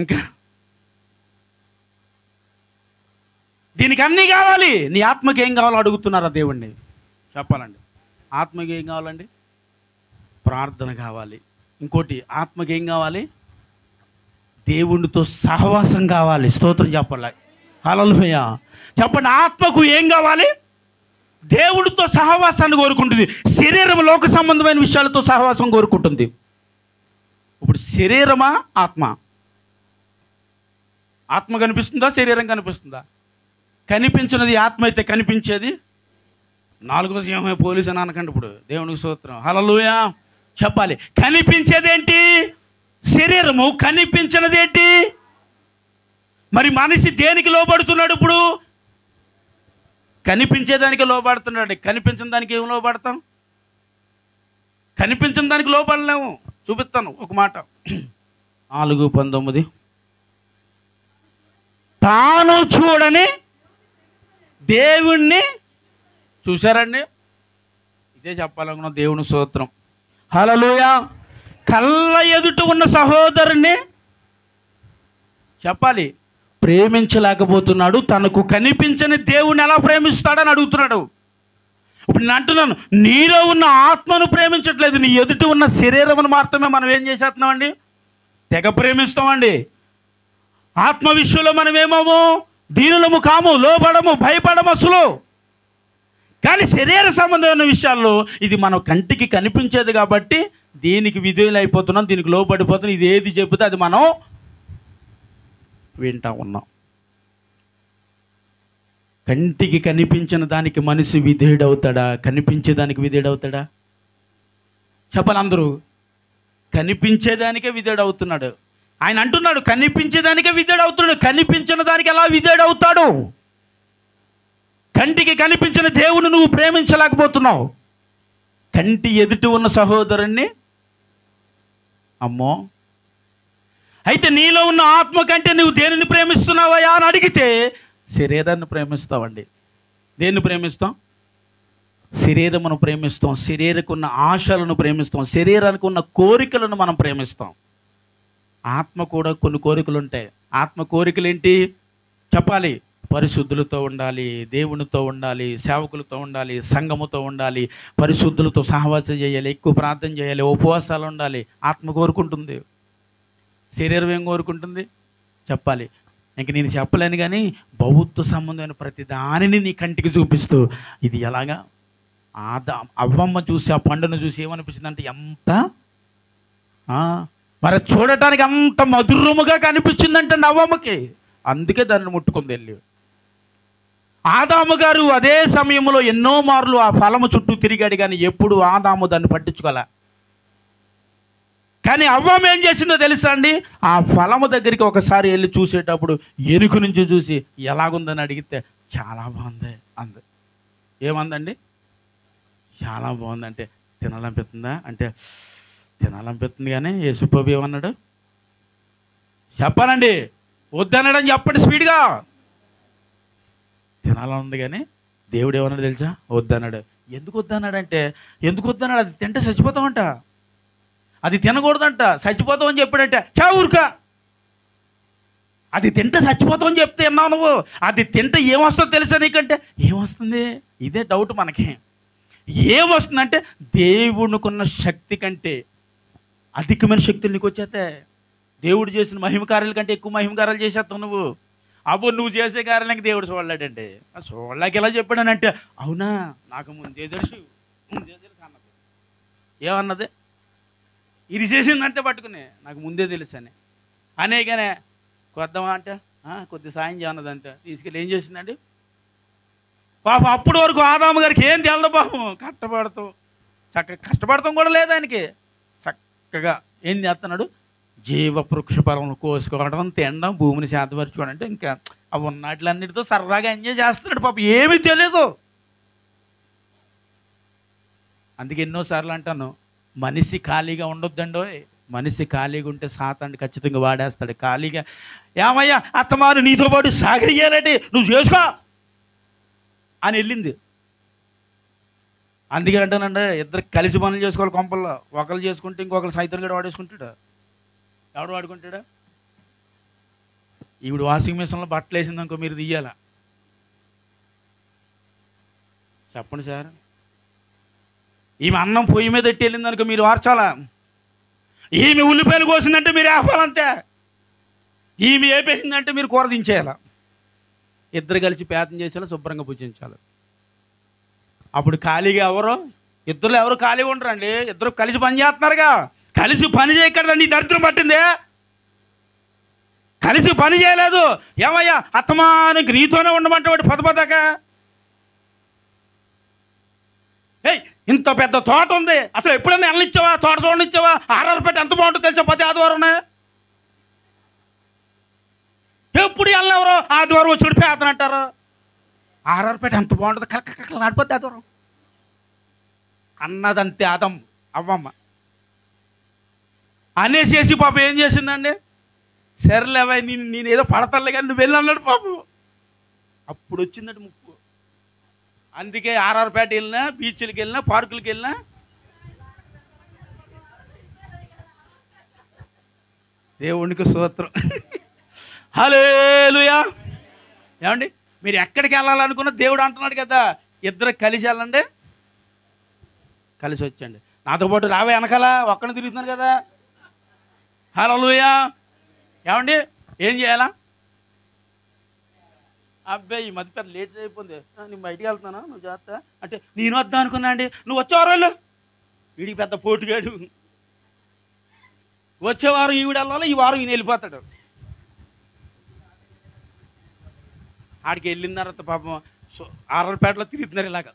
ఇంకా దీనికి అన్నీ కావాలి. నీ ఆత్మకి ఏం కావాలో అడుగుతున్నారా దేవుణ్ణి? చెప్పాలండి. ఆత్మకి ఏం కావాలండి? ప్రార్థన కావాలి. ఇంకోటి ఆత్మకి ఏం కావాలి? దేవునితో సహవాసం కావాలి. స్తోత్రం చెప్పాలి. హల్లెలూయా చెప్పండి. ఆత్మకు ఏం కావాలి? దేవుడితో సహవాసాన్ని కోరుకుంటుంది. శరీరం లోక సంబంధమైన విషయాలతో సహవాసం కోరుకుంటుంది. ఇప్పుడు శరీరమా ఆత్మ? ఆత్మ కనిపిస్తుందా, శరీరం కనిపిస్తుందా? కనిపించినది ఆత్మ అయితే కనిపించేది నాలుగో సింహమే పోలీసు అని అనకండి. ఇప్పుడు దేవునికి స్తోత్రం. హల్లెలూయా చెప్పాలి. కనిపించేదేంటి? శరీరము. కనిపించినదేంటి? మరి మనిషి దేనికి లోబడుతున్నాడు? ఇప్పుడు కనిపించేదానికి లోబడుతున్నాడు. కనిపించిన దానికి ఏం లోబడతాం? కనిపించిన దానికి లోబడలేము. చూపిస్తాను ఒక మాట. 4:19 తాను చూడని దేవుణ్ణి చూశారండి. ఇదే చెప్పాలనుకున్న దేవుని స్తోత్రం. హల్లెలూయా కళ్ళ ఎదుట ఉన్న సహోదరుణ్ణి చెప్పాలి ప్రేమించలేకపోతున్నాడు. తనకు కనిపించని దేవుణ్ణి ఎలా ప్రేమిస్తాడని అడుగుతున్నాడు. ఇప్పుడు నేను అంటున్నాను, నీలో ఉన్న ఆత్మను ప్రేమించట్లేదు, నీ ఎదుట ఉన్న శరీరమును మాత్రమే మనం ఏం చేసేస్తున్నామండి? తెగ ప్రేమిస్తామండి. ఆత్మ విషయంలో మనం ఏమోము? దీనులము కాము, లోబడము, భయపడము అసలు. కానీ శరీర సంబంధమైన విషయాల్లో ఇది మన కంటికి కనిపించేది కాబట్టి దీనికి విధేయులు అయిపోతున్నాం, దీనికి లోబడిపోతున్నాం. ఇది ఏది చెబితే అది మనం వింటా ఉన్నాం. కంటికి కనిపించిన దానికి మనిషి విధేయుడవుతాడా? కనిపించేదానికి విధేయుడవుతాడా? చెప్పాలి అందరూ. కనిపించేదానికే విధేయుడవుతున్నాడు. ఆయన అంటున్నాడు కనిపించేదానికే విధేయుడవుతున్నాడు. కనిపించిన దానికి ఎలా విధేయుడవుతాడు? కంటికి కనిపించిన దేవుని నువ్వు ప్రేమించలేకపోతున్నావు. కంటి ఎదుటి ఉన్న సహోదరుణ్ణి అమ్మో. అయితే నీలో ఉన్న ఆత్మ కంటే నువ్వు దేనిని ప్రేమిస్తున్నావా అని అడిగితే శరీరాన్ని ప్రేమిస్తావండి. దేన్ని ప్రేమిస్తాం? శరీరమును ప్రేమిస్తాం. శరీరకు ఉన్న ఆశలను ప్రేమిస్తాం. శరీరానికి ఉన్న కోరికలను మనం ప్రేమిస్తాం. ఆత్మ కూడా కొన్ని కోరికలు ఉంటాయి. ఆత్మ కోరికలు ఏంటి చెప్పాలి? పరిశుద్ధులతో ఉండాలి, దేవునితో ఉండాలి, సేవకులతో ఉండాలి, సంఘముతో ఉండాలి, పరిశుద్ధులతో సహవాసం చేయాలి, ఎక్కువ ప్రార్థన చేయాలి, ఉపవాసాలు ఉండాలి. ఆత్మ కోరుకుంటుంది. శరీరం ఏం కోరుకుంటుంది చెప్పాలి? ఇంక నేను చెప్పలేను కానీ బౌద్ధ సంబంధమైన ప్రతి దానిని నీ కంటికి చూపిస్తూ ఇది ఎలాగా అవ్వమ్మ చూసి ఆ పండును చూసి ఏమనిపించింది అంటే ఎంత మరి చూడటానికి అంత మధురముగా కనిపించిందంటే అవ్వమ్మకి. అందుకే దాన్ని ముట్టుకుంది వెళ్ళి. ఆదాము గారు అదే సమయంలో ఎన్నో మార్లు ఆ ఫలము చుట్టూ తిరిగాడు కానీ ఎప్పుడు ఆదాము దాన్ని పట్టించుకోలే. కానీ అవ్వమ్మ ఏం చేసిందో తెలుసా అండి? ఆ ఫలము దగ్గరికి ఒకసారి వెళ్ళి చూసేటప్పుడు ఎనుక నుంచి చూసి ఎలాగుందని అడిగితే చాలా బాగుంది అంది. ఏమందండి? చాలా బాగుందంటే తినాలనిపిస్తుందా అంటే తినాలనిపిస్తుంది. కానీ యేసుప్రభు ఏమన్నాడు చెప్పాలండి? వద్దన్నాడని చెప్పండి స్పీడ్గా. తినాలని ఉంది కానీ దేవుడు ఏమన్నాడు తెలుసా? వద్దన్నాడు. ఎందుకు వద్దన్నాడంటే ఎందుకు వద్దన్నాడు? అది తింటే చచ్చిపోతామంట, అది తినకూడదంట, చచ్చిపోతామని చెప్పాడంటే ఊరుకా. అది తింటే చచ్చిపోతామని చెప్తే విన్నావు నువ్వు. అది తింటే ఏమొస్తుందో తెలుసా నీకంటే? ఏమొస్తుంది? ఇదే డౌట్ మనకి. ఏమొస్తుందంటే దేవునికున్న శక్తి కంటే అధికమైన శక్తులు నీకు వచ్చేస్తే దేవుడు చేసిన మహిమ కార్యాల కంటే ఎక్కువ మహిమ కార్యాలు చేసేస్తావు నువ్వు. అబ్బో నువ్వు చేసే కార్యాలకి దేవుడు చూడలేడండి. చూడలేక ఎలా చెప్పాడనంటే అవునా నాకు ముందే తెలుసు అన్నది. ఏమన్నది? ఇది చేసిందంటే పట్టుకుని నాకు ముందే తెలుసు అని అనేగానే కొద్దామా అంటే కొద్ది సాయం చేయన్నదంటే తీసుకెళ్ళి ఏం చేసిందండి పాపం. అప్పటి వరకు ఆదాము గారికి ఏం తెలదు పాపం. కష్టపడతాం కూడా లేదు ఆయనకి. చక్కగా ఏం చేస్తున్నాడు? జీవవృక్ష ఫలమును కోసుకోవడం, తినడం, భూమిని శాంతపరచుకోవడం అంటే ఇంకా అవి ఉన్నట్లన్నిటితో సరదాగా ఎంజాయ్ చేస్తున్నాడు పాపం. ఏమీ తెలియదు. అందుకే ఎన్నోసార్లు అంటాను మనిషి ఖాళీగా ఉండొద్దండో. మనిషి ఖాళీగా ఉంటే సాతాన్ని ఖచ్చితంగా వాడేస్తాడు. ఖాళీగా ఏమయ్యా అత్తమారు నీతో పాటు సాగరియాలంటే నువ్వు చేసుకో అని వెళ్ళింది. అందుకే అంటానండి, ఇద్దరు కలిసి పనులు చేసుకోవాలి కొంపల్లో. ఒకరు చేసుకుంటే ఇంకొకరు సైతం కూడా వాడేసుకుంటాడు. ఎవడు వాడుకుంటాడు? ఈవిడ వాషింగ్ మిషన్లో బట్టలు వేసిందనుకో, మీరు తీయాలా? చెప్పండి సార్. ఈమె అన్నం పొయ్యి మీద ఎట్టి వెళ్ళిందనుకో, మీరు వార్చాలా? ఈమె ఉల్లిపాయలు కోసిందంటే మీరు ఆపాలంతే. ఈమె వేపేసిందంటే మీరు కూర దించేయాల. ఇద్దరు కలిసి పేతం చేసేలా శుభ్రంగా పూజించాలి. అప్పుడు ఖాళీగా ఇద్దరు ఎవరు ఖాళీగా ఉండరండి. ఇద్దరు కలిసి పని చేస్తున్నారుగా. కలిసి పని చేయకూడదండి, ఈ దరిద్రం పట్టిందే. కలిసి పని చేయలేదు. ఏమయ్యా అత్తమానికి నీతోనే ఉండమంటే వాడు పదపదాక. ఏయ్, ఇంత పెద్ద తోట ఉంది, అసలు ఎప్పుడైనా వెళ్ళనిచ్చావా? తోట చూడనిచ్చావా? ఆర్ఆర్పేట ఎంత బాగుంటుందో తెలుసా? ప్రతి ఆదివారం ఎప్పుడు వెళ్ళినెవరో ఆదివారం వచ్చి పేతన అంటారు. ఆర్ఆర్పేట ఎంత బాగుంటుంది, కలకల నాడిపోతే ఆదివారం అన్నదంతే అవ్వమ్మ అనేసేసి పాప ఏం చేసిందండి? సరేలేవా, నేను ఏదో పడతలే కానీ నువ్వు వెళ్ళి అన్నాడు పాపం. అప్పుడు వచ్చిందండి ముప్పు. అందుకే ఆర్ఆర్పేట వెళ్ళినా, బీచ్లకి వెళ్ళినా, పార్కులకి వెళ్ళినా దేవునికి స్తోత్రం. హల్లెలూయా. ఏమండి, మీరు ఎక్కడికి వెళ్ళాలనుకున్న దేవుడు అంటున్నాడు కదా, ఇద్దరు కలిసి వెళ్ళండి, కలిసి వచ్చండి. నాతో పాటు రావే వెనకాల, ఒక్కడిని తిరుగుతున్నాను కదా. హల్లెలూయా. ఏమండి, ఏం చేయాలా? అబ్బాయి ఈ మధ్య పెద్ద లేట్ అయిపోయింది, నేను బయటికి వెళ్తున్నాను, నువ్వు చేస్తా అంటే నేను వద్దా అనుకున్నా అండి. నువ్వు వచ్చేవారు వీడికి పెద్ద పోటుగాడు. వచ్చేవారం ఈవిడ వెళ్ళాలి, ఈ వారం ఈయన వెళ్ళిపోతాడు. ఆడికి వెళ్ళిన తర్వాత పాపం ఆర్ఆర్పేటలో తిరుగుతున్నారు. ఇలాగ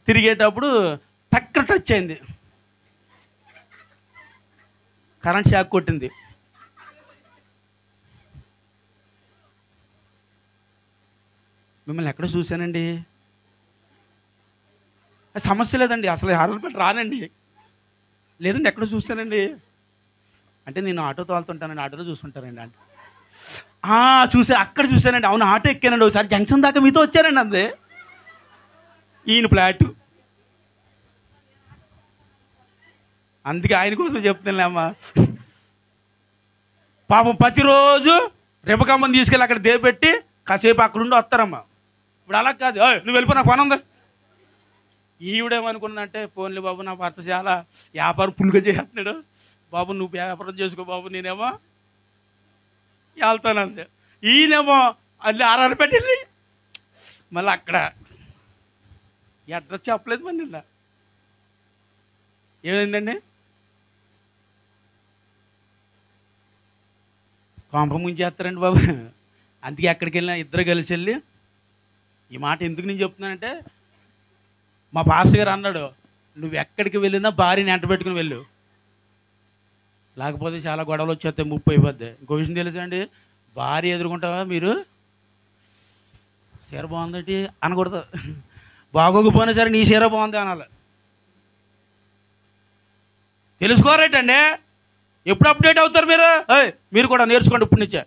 తిరిగేటప్పుడు టక్కన టచ్ అయింది, కరెంట్ షాక్ కొట్టింది. మిమ్మల్ని ఎక్కడ చూశానండి? సమస్య లేదండి, అసలు ఆర్ఆర్పేట రానండి. లేదండి, ఎక్కడ చూశానండి అంటే నేను ఆటో తోలుతుంటానండి, ఆటోలో చూసుకుంటానండి. అంటే చూసా, అక్కడ చూశానండి. అవును, ఆటో ఎక్కానండి ఒకసారి, జంక్షన్ దాకా మీతో వచ్చానండి. అంతే, ఈయన ఫ్లాటు. అందుకే ఆయన కోసం చెప్తానులేమ్మా. పాపం ప్రతిరోజు రేపకమ్మని తీసుకెళ్ళి అక్కడ దేపెట్టి కాసేపు అక్కడుండి వస్తారమ్మా. ఇప్పుడు అలా కాదు, నువ్వు వెళ్ళిపో, నాకు పని ఉంది. ఈవిడేమనుకున్నదంటే, పోన్లే బాబు, నా భర్త చాలా వ్యాపారం పుల్లుగా చేస్తున్నాడు బాబు, నువ్వు వ్యాపారం చేసుకో బాబు, నేనేమో వెళ్తానంతే. ఈయనేమో అల్లి ఆర్ఆర్పేట వెళ్ళి మళ్ళీ అక్కడ అడ్రస్ చెప్పలేదు. మరి నిన్న ఏమైందండి? కొంప ముంచేస్తారండి బాబు. అందుకే ఎక్కడికి వెళ్ళినా ఇద్దరు కలిసి వెళ్ళి, ఈ మాట ఎందుకు నేను చెప్తున్నానంటే, మా పాస్టర్ గారు అన్నాడు, నువ్వు ఎక్కడికి వెళ్ళినా భార్యని ఎంట పెట్టుకుని వెళ్ళు, లేకపోతే చాలా గొడవలు వచ్చేస్తాయి, ముప్పు అయిపోద్ది. ఇంకో విషయం తెలుసా అండి, భార్య ఎదుర్కొంటావా మీరు, చీర బాగుందంటే అనకూడదు, బాగోకపోయినా సరే నీ చీర బాగుంది అనాలి. తెలుసుకోరేటండి, ఎప్పుడు అప్డేట్ అవుతారు మీరు? మీరు కూడా నేర్చుకోండి ఇప్పటి నుంచే.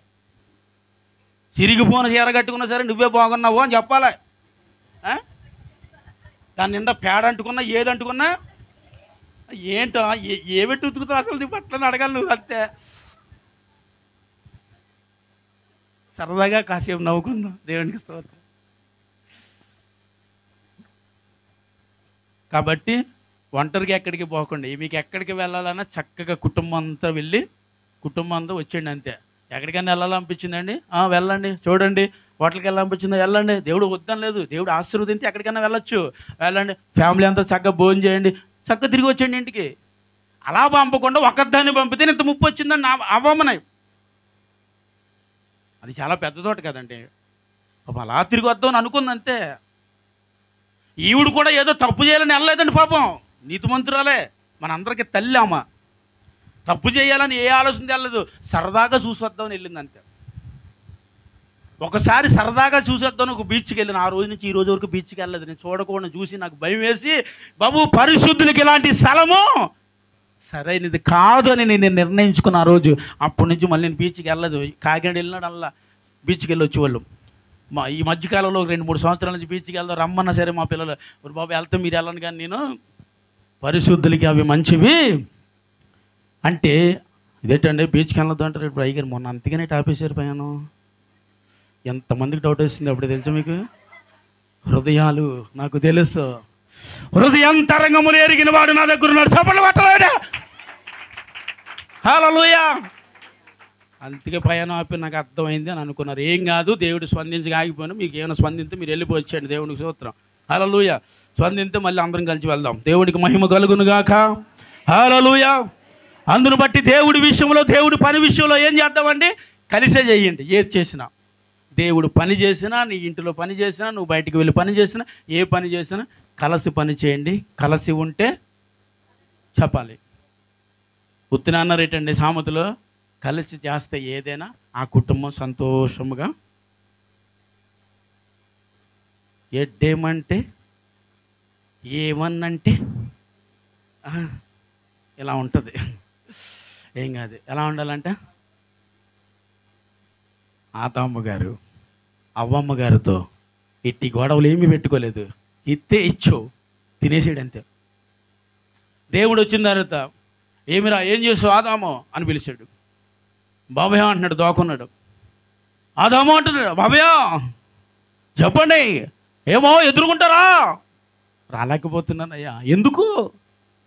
చిరిగిపోయిన చీర కట్టుకున్నా సరే నువ్వే బాగున్నావు అని చెప్పాలి. దాని నిండా పేడ అంటుకున్నా, ఏది అంటుకున్నా, ఏంటో ఏమిటి ఉతుకుతావు అసలు, నీ బట్టలను అడగాలి నువ్వు. అంతే, సరదాగా కాసేపు నవ్వుకున్నావు. దేవునికి స్తోత్రం. కాబట్టి ఒంటరిగా ఎక్కడికి పోకండి. మీకు ఎక్కడికి వెళ్ళాలన్నా చక్కగా కుటుంబం అంతా వెళ్ళి కుటుంబం అంతా వచ్చేయండి. అంతే. ఎక్కడికైనా వెళ్ళాలనిపించిందండి, వెళ్ళండి. చూడండి, హోటల్కి వెళ్ళాలనిపించిందో వెళ్ళండి. దేవుడు వద్దని లేదు, దేవుడు ఆశీర్వదించి ఎక్కడికైనా వెళ్ళొచ్చు, వెళ్ళండి. ఫ్యామిలీ అంతా చక్కగా భోజనం చేయండి, చక్కగా తిరిగి వచ్చేయండి ఇంటికి. అలా పంపకుండా ఒకదాన్ని పంపితే ఇంత ముప్పు వచ్చిందని అవ్వమన్నాయి. అది చాలా పెద్ద తోట కదండి. పాపం అలా తిరిగి వద్దామని అనుకుంది అంతే. ఈవిడ కూడా ఏదో తప్పు చేయాలని వెళ్ళలేదండి పాపం, నీతిమంతురాలే, మనందరికీ తల్లి అమ్మ. తప్పు చేయాలని ఏ ఆలోచన వెళ్ళలేదు, సరదాగా చూసి వద్దామని వెళ్ళింది అంతే. ఒకసారి సరదాగా చూసి వద్దామని ఒక బీచ్కి వెళ్ళిన, ఆ రోజు నుంచి ఈ రోజు వరకు బీచ్కి వెళ్ళలేదు. నేను చూడకూడదు చూసి నాకు భయం వేసి, బాబు పరిశుద్ధులకి ఇలాంటి స్థలము సరైనది కాదు అని నేను నిర్ణయించుకున్న ఆ రోజు. అప్పటి నుంచి మళ్ళీ నేను బీచ్కి వెళ్ళలేదు. కాకినాడ వెళ్ళినాడు అలా బీచ్కి వెళ్ళి వచ్చేవాళ్ళు. ఈ మధ్యకాలంలో 2-3 సంవత్సరాల నుంచి బీచ్కి వెళ్దాం రమ్మన్నా సరే మా పిల్లలు, "ఒరు బాబు వెళ్తే మీరు వెళ్ళండి కానీ నేను పరిశుద్ధులకి అవి మంచివి" అంటే ఇదేంటండి బీచ్కి వెళ్ళొద్దు అంటారు. ఇప్పుడు అయ్యారు మొన్న అంతగానే టాపేసారు పైన. ఎంతమందికి డౌట్ వస్తుంది అప్పుడు తెలుసా మీకు? హృదయాలు నాకు తెలుసు, హృదయంతరంగములు ఎరిగిన వాడు నా దగ్గర ఉన్నాడు. చప్పట్లు కొట్టలేడా? హల్లెలూయా. అందుకే పైన ఆపి నాకు అర్థమైంది అని అనుకున్నారు. ఏం కాదు, దేవుడు స్పందించగా ఆగిపోయినా మీకు ఏమైనా స్పందింతే మీరు వెళ్ళిపోవచ్చండి. దేవునికి స్తోత్రం. హల్లెలూయా. స్పందింతే మళ్ళీ అందరం కలిసి వెళ్దాం. దేవుడికి మహిమ కలుగును గాక. హల్లెలూయా. అందును బట్టి దేవుడి విషయంలో, దేవుడి పని విషయంలో ఏం చేద్దామండి? కలిసే చేయండి. ఏది చేసినా, దేవుడు పని చేసినా, నీ ఇంటిలో పని చేసినా, నువ్వు బయటికి వెళ్ళి పని చేసినా, ఏ పని చేసినా కలిసి పని చేయండి. కలిసి ఉంటే చెప్పాలి. ఉత్తిన అన్నారేటండి సామెతలో, కలిసి చేస్తే ఏదైనా ఆ కుటుంబం సంతోషముగా. ఎడ్డేమంటే ఏమన్నంటే ఇలా ఉంటుంది. ఏం కాదు. ఎలా ఉండాలంటే ఆదాము గారు అవ్వమ్మ గారితో ఇట్టి గొడవలు ఏమీ పెట్టుకోలేదు. ఇత్తే ఇచ్చు తినేసాడు అంతే. దేవుడు వచ్చిన తర్వాత, "ఏమిరా ఏం చేసావు ఆదాము" అని పిలిచాడు. "బాబయ్య" అంటున్నాడు, దోకున్నాడు. "ఆదాము" అంటున్నాడు. "బాబయ్య చెప్పండి." "ఏమో ఎదుర్కొంటారా?" "రాలేకపోతున్నానయ్యా." "ఎందుకు?"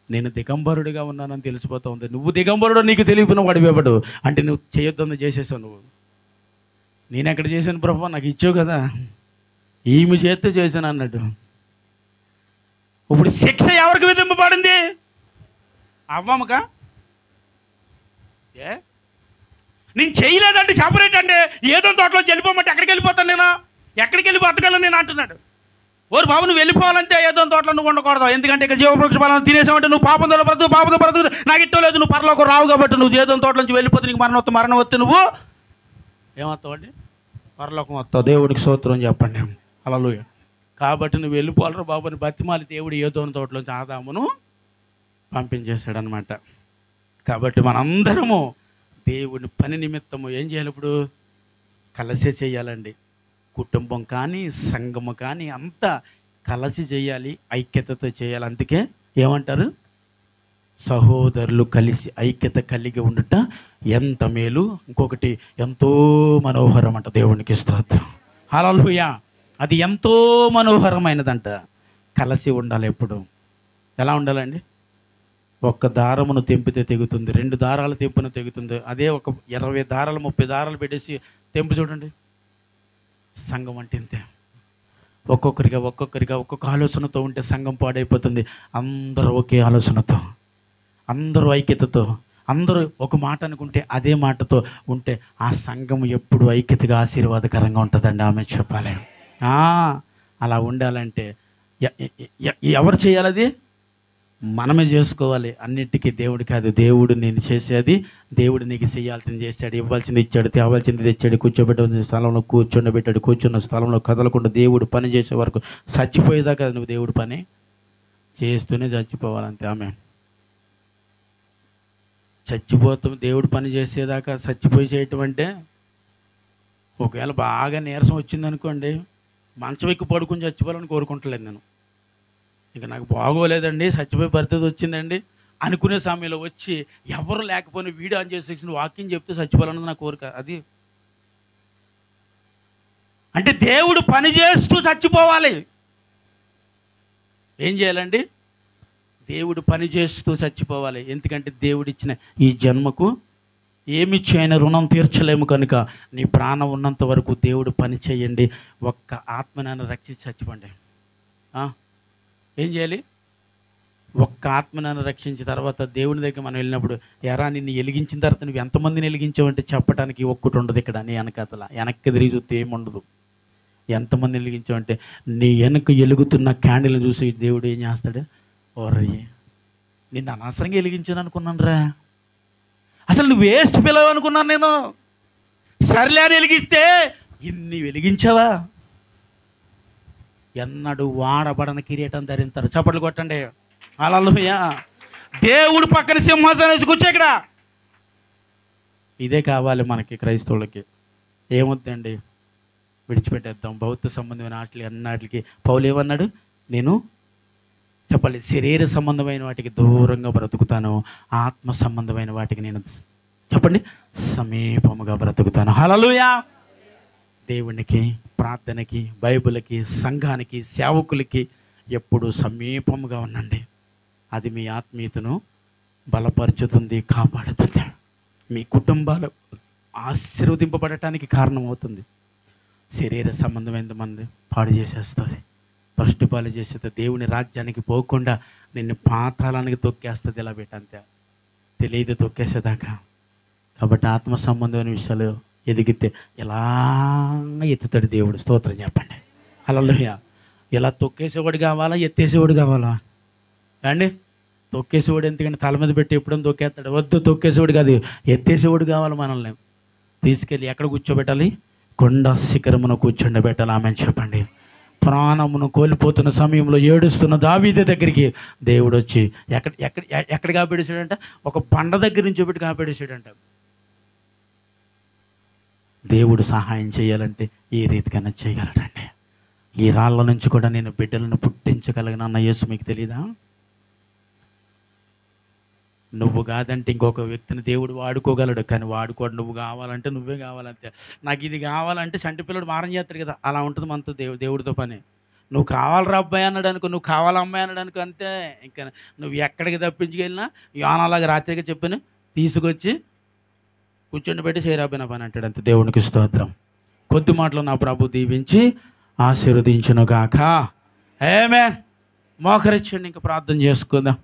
"నేను దిగంబరుడిగా ఉన్నానని తెలిసిపోతా ఉంది." "నువ్వు దిగంబరుడు నీకు తెలియకపోయిన వాడు ఇవ్వడు అంటే నువ్వు చేయొద్దని చేసేసావు. నువ్వు నేను ఎక్కడ చేశాను ప్రభు, నాకు ఇచ్చావు కదా, ఈమె చేస్తే చేశాను అన్నట్టు. ఇప్పుడు శిక్ష ఎవరికి విధింపబడింది? అవ్వమ్మకా? నేను చేయలేదండి, సపరేట్ అండి. ఏదో తోటలో వెళ్ళిపోమంటే ఎక్కడికి వెళ్ళిపోతాను నేను? ఎక్కడికి వెళ్ళి బతకాలని నేను అంటున్నాడు. ఓరు బాబు, నువ్వు వెళ్ళిపోవాలంటే ఏదో తోటలో నువ్వు ఉండకూడదు. ఎందుకంటే ఇక్కడ జీవవృక్ష ఫలాన్ని తినేసామంటే నువ్వు పాపంతో బ్రతుకు నాకు ఇష్టం లేదు. నువ్వు పరలోకం రావు కాబట్టి నువ్వు ఏదో తోటల నుంచి వెళ్ళిపోతే నీకు మరణం వస్తే నువ్వు ఏమవుతావు అండి? పరలోకం వస్తావు. దేవుడికి స్తోత్రం చెప్పండి. హల్లెలూయా. కాబట్టి నువ్వు వెళ్ళిపోవాలరా బాబు అని బతిమాలి దేవుడు ఏదోని తోటలోంచి ఆదామును పంపించేశాడనమాట. కాబట్టి మనందరము దేవుని పని నిమిత్తము ఏం చేయాలి? ఇప్పుడు కలిసే చేయాలండి. కుటుంబం కానీ సంఘము కానీ అంతా కలిసి చేయాలి, ఐక్యతతో చేయాలి. అందుకే ఏమంటారు? సహోదరులు కలిసి ఐక్యత కలిగి ఉండుట ఎంత మేలు, ఇంకొకటి ఎంతో మనోహరం అంట. దేవునికి స్తోత్రం. హల్లెలూయా. అది ఎంతో మనోహరమైనదంట. కలిసి ఉండాలి. ఎప్పుడు ఎలా ఉండాలండి? ఒక్క దారమును తెంపితే తెగుతుంది, 2 దారాలు తెంపున తెగుతుంది. అదే ఒక 20 దారాలు 30 దారాలు పెట్టేసి తెంపు చూడండి. సంఘం అంటే ఇంతే. ఒక్కొక్కరిగా ఒక్కొక్క ఆలోచనతో ఉంటే సంఘం పాడైపోతుంది. అందరూ ఒకే ఆలోచనతో, అందరూ ఐక్యతతో, అందరూ ఒక మాట అనుకుంటే అదే మాటతో ఉంటే ఆ సంఘం ఎప్పుడు ఐక్యతగా ఆశీర్వాదకరంగా ఉంటుందండి. ఆమె చెప్పాలి. అలా ఉండాలంటే ఎవరు చేయాలి? అది మనమే చేసుకోవాలి. అన్నిటికీ దేవుడు కాదు. దేవుడు నేను చేసేది, దేవుడు నీకు చేయాల్సింది చేశాడు, ఇవ్వాల్సింది ఇచ్చాడు, తేవాల్సింది తెచ్చాడు, కూర్చోబెట్టాల్సిన స్థలంలో కూర్చోబెట్టాడు, కూర్చున్న స్థలంలో కదలకుండా దేవుడు పని చేసే వరకు చచ్చిపోయేదాకా నువ్వు దేవుడు పని చేస్తూనే చచ్చిపోవాలంతే. ఆమె చచ్చిపోతాం దేవుడు పని చేసేదాకా చచ్చిపోయి చేయటం అంటే, ఒకవేళ బాగా నీరసం వచ్చిందనుకోండి, మంచం ఎక్కి పడుకుని చచ్చిపోవాలని కోరుకుంటలేదు నేను. ఇక నాకు బాగోలేదండి, చచ్చిపోయి పరిస్థితి వచ్చిందండి అనుకునే సమయంలో వచ్చి ఎవరు లేకపోయినా వీడియో ఆన్ చేసి వాకింగ్ చెప్తే చచ్చిపోవాలన్నది నా కోరిక. అది అంటే దేవుడు పని చేస్తూ చచ్చిపోవాలి. ఏం చేయాలండి? దేవుడు పని చేస్తూ చచ్చిపోవాలి. ఎందుకంటే దేవుడిచ్చిన ఈ జన్మకు ఏమిచ్చి ఆయన రుణం తీర్చలేము కనుక నీ ప్రాణం ఉన్నంత వరకు దేవుడు పని చేయండి. ఒక్క ఆత్మనైనా రక్షించి చచ్చిపోండి. ఏం చేయాలి? ఒక్క ఆత్మనైనా రక్షించిన తర్వాత దేవుని దగ్గర మనం వెళ్ళినప్పుడు, ఎరా నిన్ను వెలిగించిన తర్వాత నువ్వు ఎంతమందిని వెలిగించావంటే చెప్పడానికి ఒక్కటి ఉండదు. ఇక్కడ నీ వెనకతల వెనక్కి తిరిగి చూస్తే ఏముండదు. ఎంతమంది వెలిగించావంటే నీ వెనక వెలుగుతున్న క్యాండిల్ని చూసి దేవుడు ఏం చేస్తాడు? ఓర్రీ, నిన్ను అనవసరంగా వెలిగించాను అనుకున్నాను రా, అసలు నువ్వు వేస్ట్ పిల్లవు అనుకున్నాను నేను. సర్లే అని వెలిగిస్తే ఇన్ని వెలిగించావా? ఎన్నడూ వాడబడని కిరీటం ధరించారు. చప్పట్లు కొట్టండి. హల్లెలూయా. దేవుడు పక్కన సింహాసనం వేసి కూర్చో. ఇక్కడ ఇదే కావాలి మనకి క్రైస్తవులకి. ఏమొద్దండి, విడిచిపెట్టేద్దాం. భౌతిక సంబంధమైన వాటికి అన్నిటికి పౌలు ఏమన్నాడు? నేను చెప్పాలి, శరీర సంబంధమైన వాటికి దూరంగా బ్రతుకుతాను, ఆత్మ సంబంధమైన వాటికి నేను చెప్పండి సమీపముగా బ్రతుకుతాను. హల్లెలూయా. దేవునికి, ప్రార్థనకి, బైబిల్కి, సంఘానికి, సేవకులకి ఎప్పుడు సమీపముగా ఉండండి. అది మీ ఆత్మీయతను బలపరుచుతుంది, కాపాడుతుంది, మీ కుటుంబాలు ఆశీర్వదింపబడటానికి కారణమవుతుంది. శరీర సంబంధమైన మంది పాడు చేసేస్తుంది, భ్రష్టుపాలు చేసేది, దేవుని రాజ్యానికి పోకుండా నిన్ను పాతాళానికి తొక్కేస్తుంది. ఇలా పెట్టంతే తెలియదు తొక్కేసేదాకా. కాబట్టి ఆత్మ సంబంధమైన విషయాలు ఎదిగితే ఎలా ఎత్తుతాడు దేవుడు. స్తోత్రం చెప్పండి. హల్లెలూయా. ఇలా తొక్కేసేవాడు కావాలా, ఎత్తేసేవాడు కావాలా అండి? తొక్కేసేవాడు ఎందుకంటే తల మీద పెట్టి ఎప్పుడైనా తొక్కేస్తాడు. వద్దు, తొక్కేసేవాడు కాదు, ఎత్తేసేవాడు కావాలి. మనల్ని తీసుకెళ్ళి ఎక్కడ కూర్చోబెట్టాలి? కొండ శిఖరమును కూర్చోబెట్టాలి. ఆమెను చెప్పండి. ప్రాణమును కోల్పోతున్న సమయంలో ఏడుస్తున్న దావీదు దగ్గరికి దేవుడు వచ్చి ఎక్కడ కాపాడేశాడంట? ఒక బండ దగ్గర నుంచి పెట్టి కాపాడేశాడంట. దేవుడు సహాయం చేయాలంటే ఈ రీతికైనా చేయగలడండి. ఈ రాళ్ళ నుంచి కూడా నేను బిడ్డలను పుట్టించగలిగిన అన్న యేసు మీకు తెలీదా? నువ్వు కాదంటే ఇంకొక వ్యక్తిని దేవుడు వాడుకోగలడు, కానీ వాడుకోడు. నువ్వు కావాలంటే నువ్వే కావాలంతే. నాకు ఇది కావాలంటే చంటి పిల్లడు మారం చేస్తాడు కదా, అలా ఉంటుంది మనతో దేవుడితో పని. నువ్వు కావాలరా అబ్బాయి అన్నాడు అనుకో, నువ్వు కావాలా అమ్మాయి అన్నాడు అనుకో, అంతే. ఇంకా నువ్వు ఎక్కడికి తప్పించుకెళ్ళినా యోనాలాగా రాత్రిగా చెప్పాను తీసుకొచ్చి కూర్చొని పెట్టి చేరాబోయిన పని అంటాడు, అంతే. దేవునికి స్తోత్రం. కొద్ది మాటలు నా ప్రభు దీవించి ఆశీర్వదించును గాక. ఆమేన్. మోకరించండి, ఇంకా ప్రార్థన చేసుకుందాం.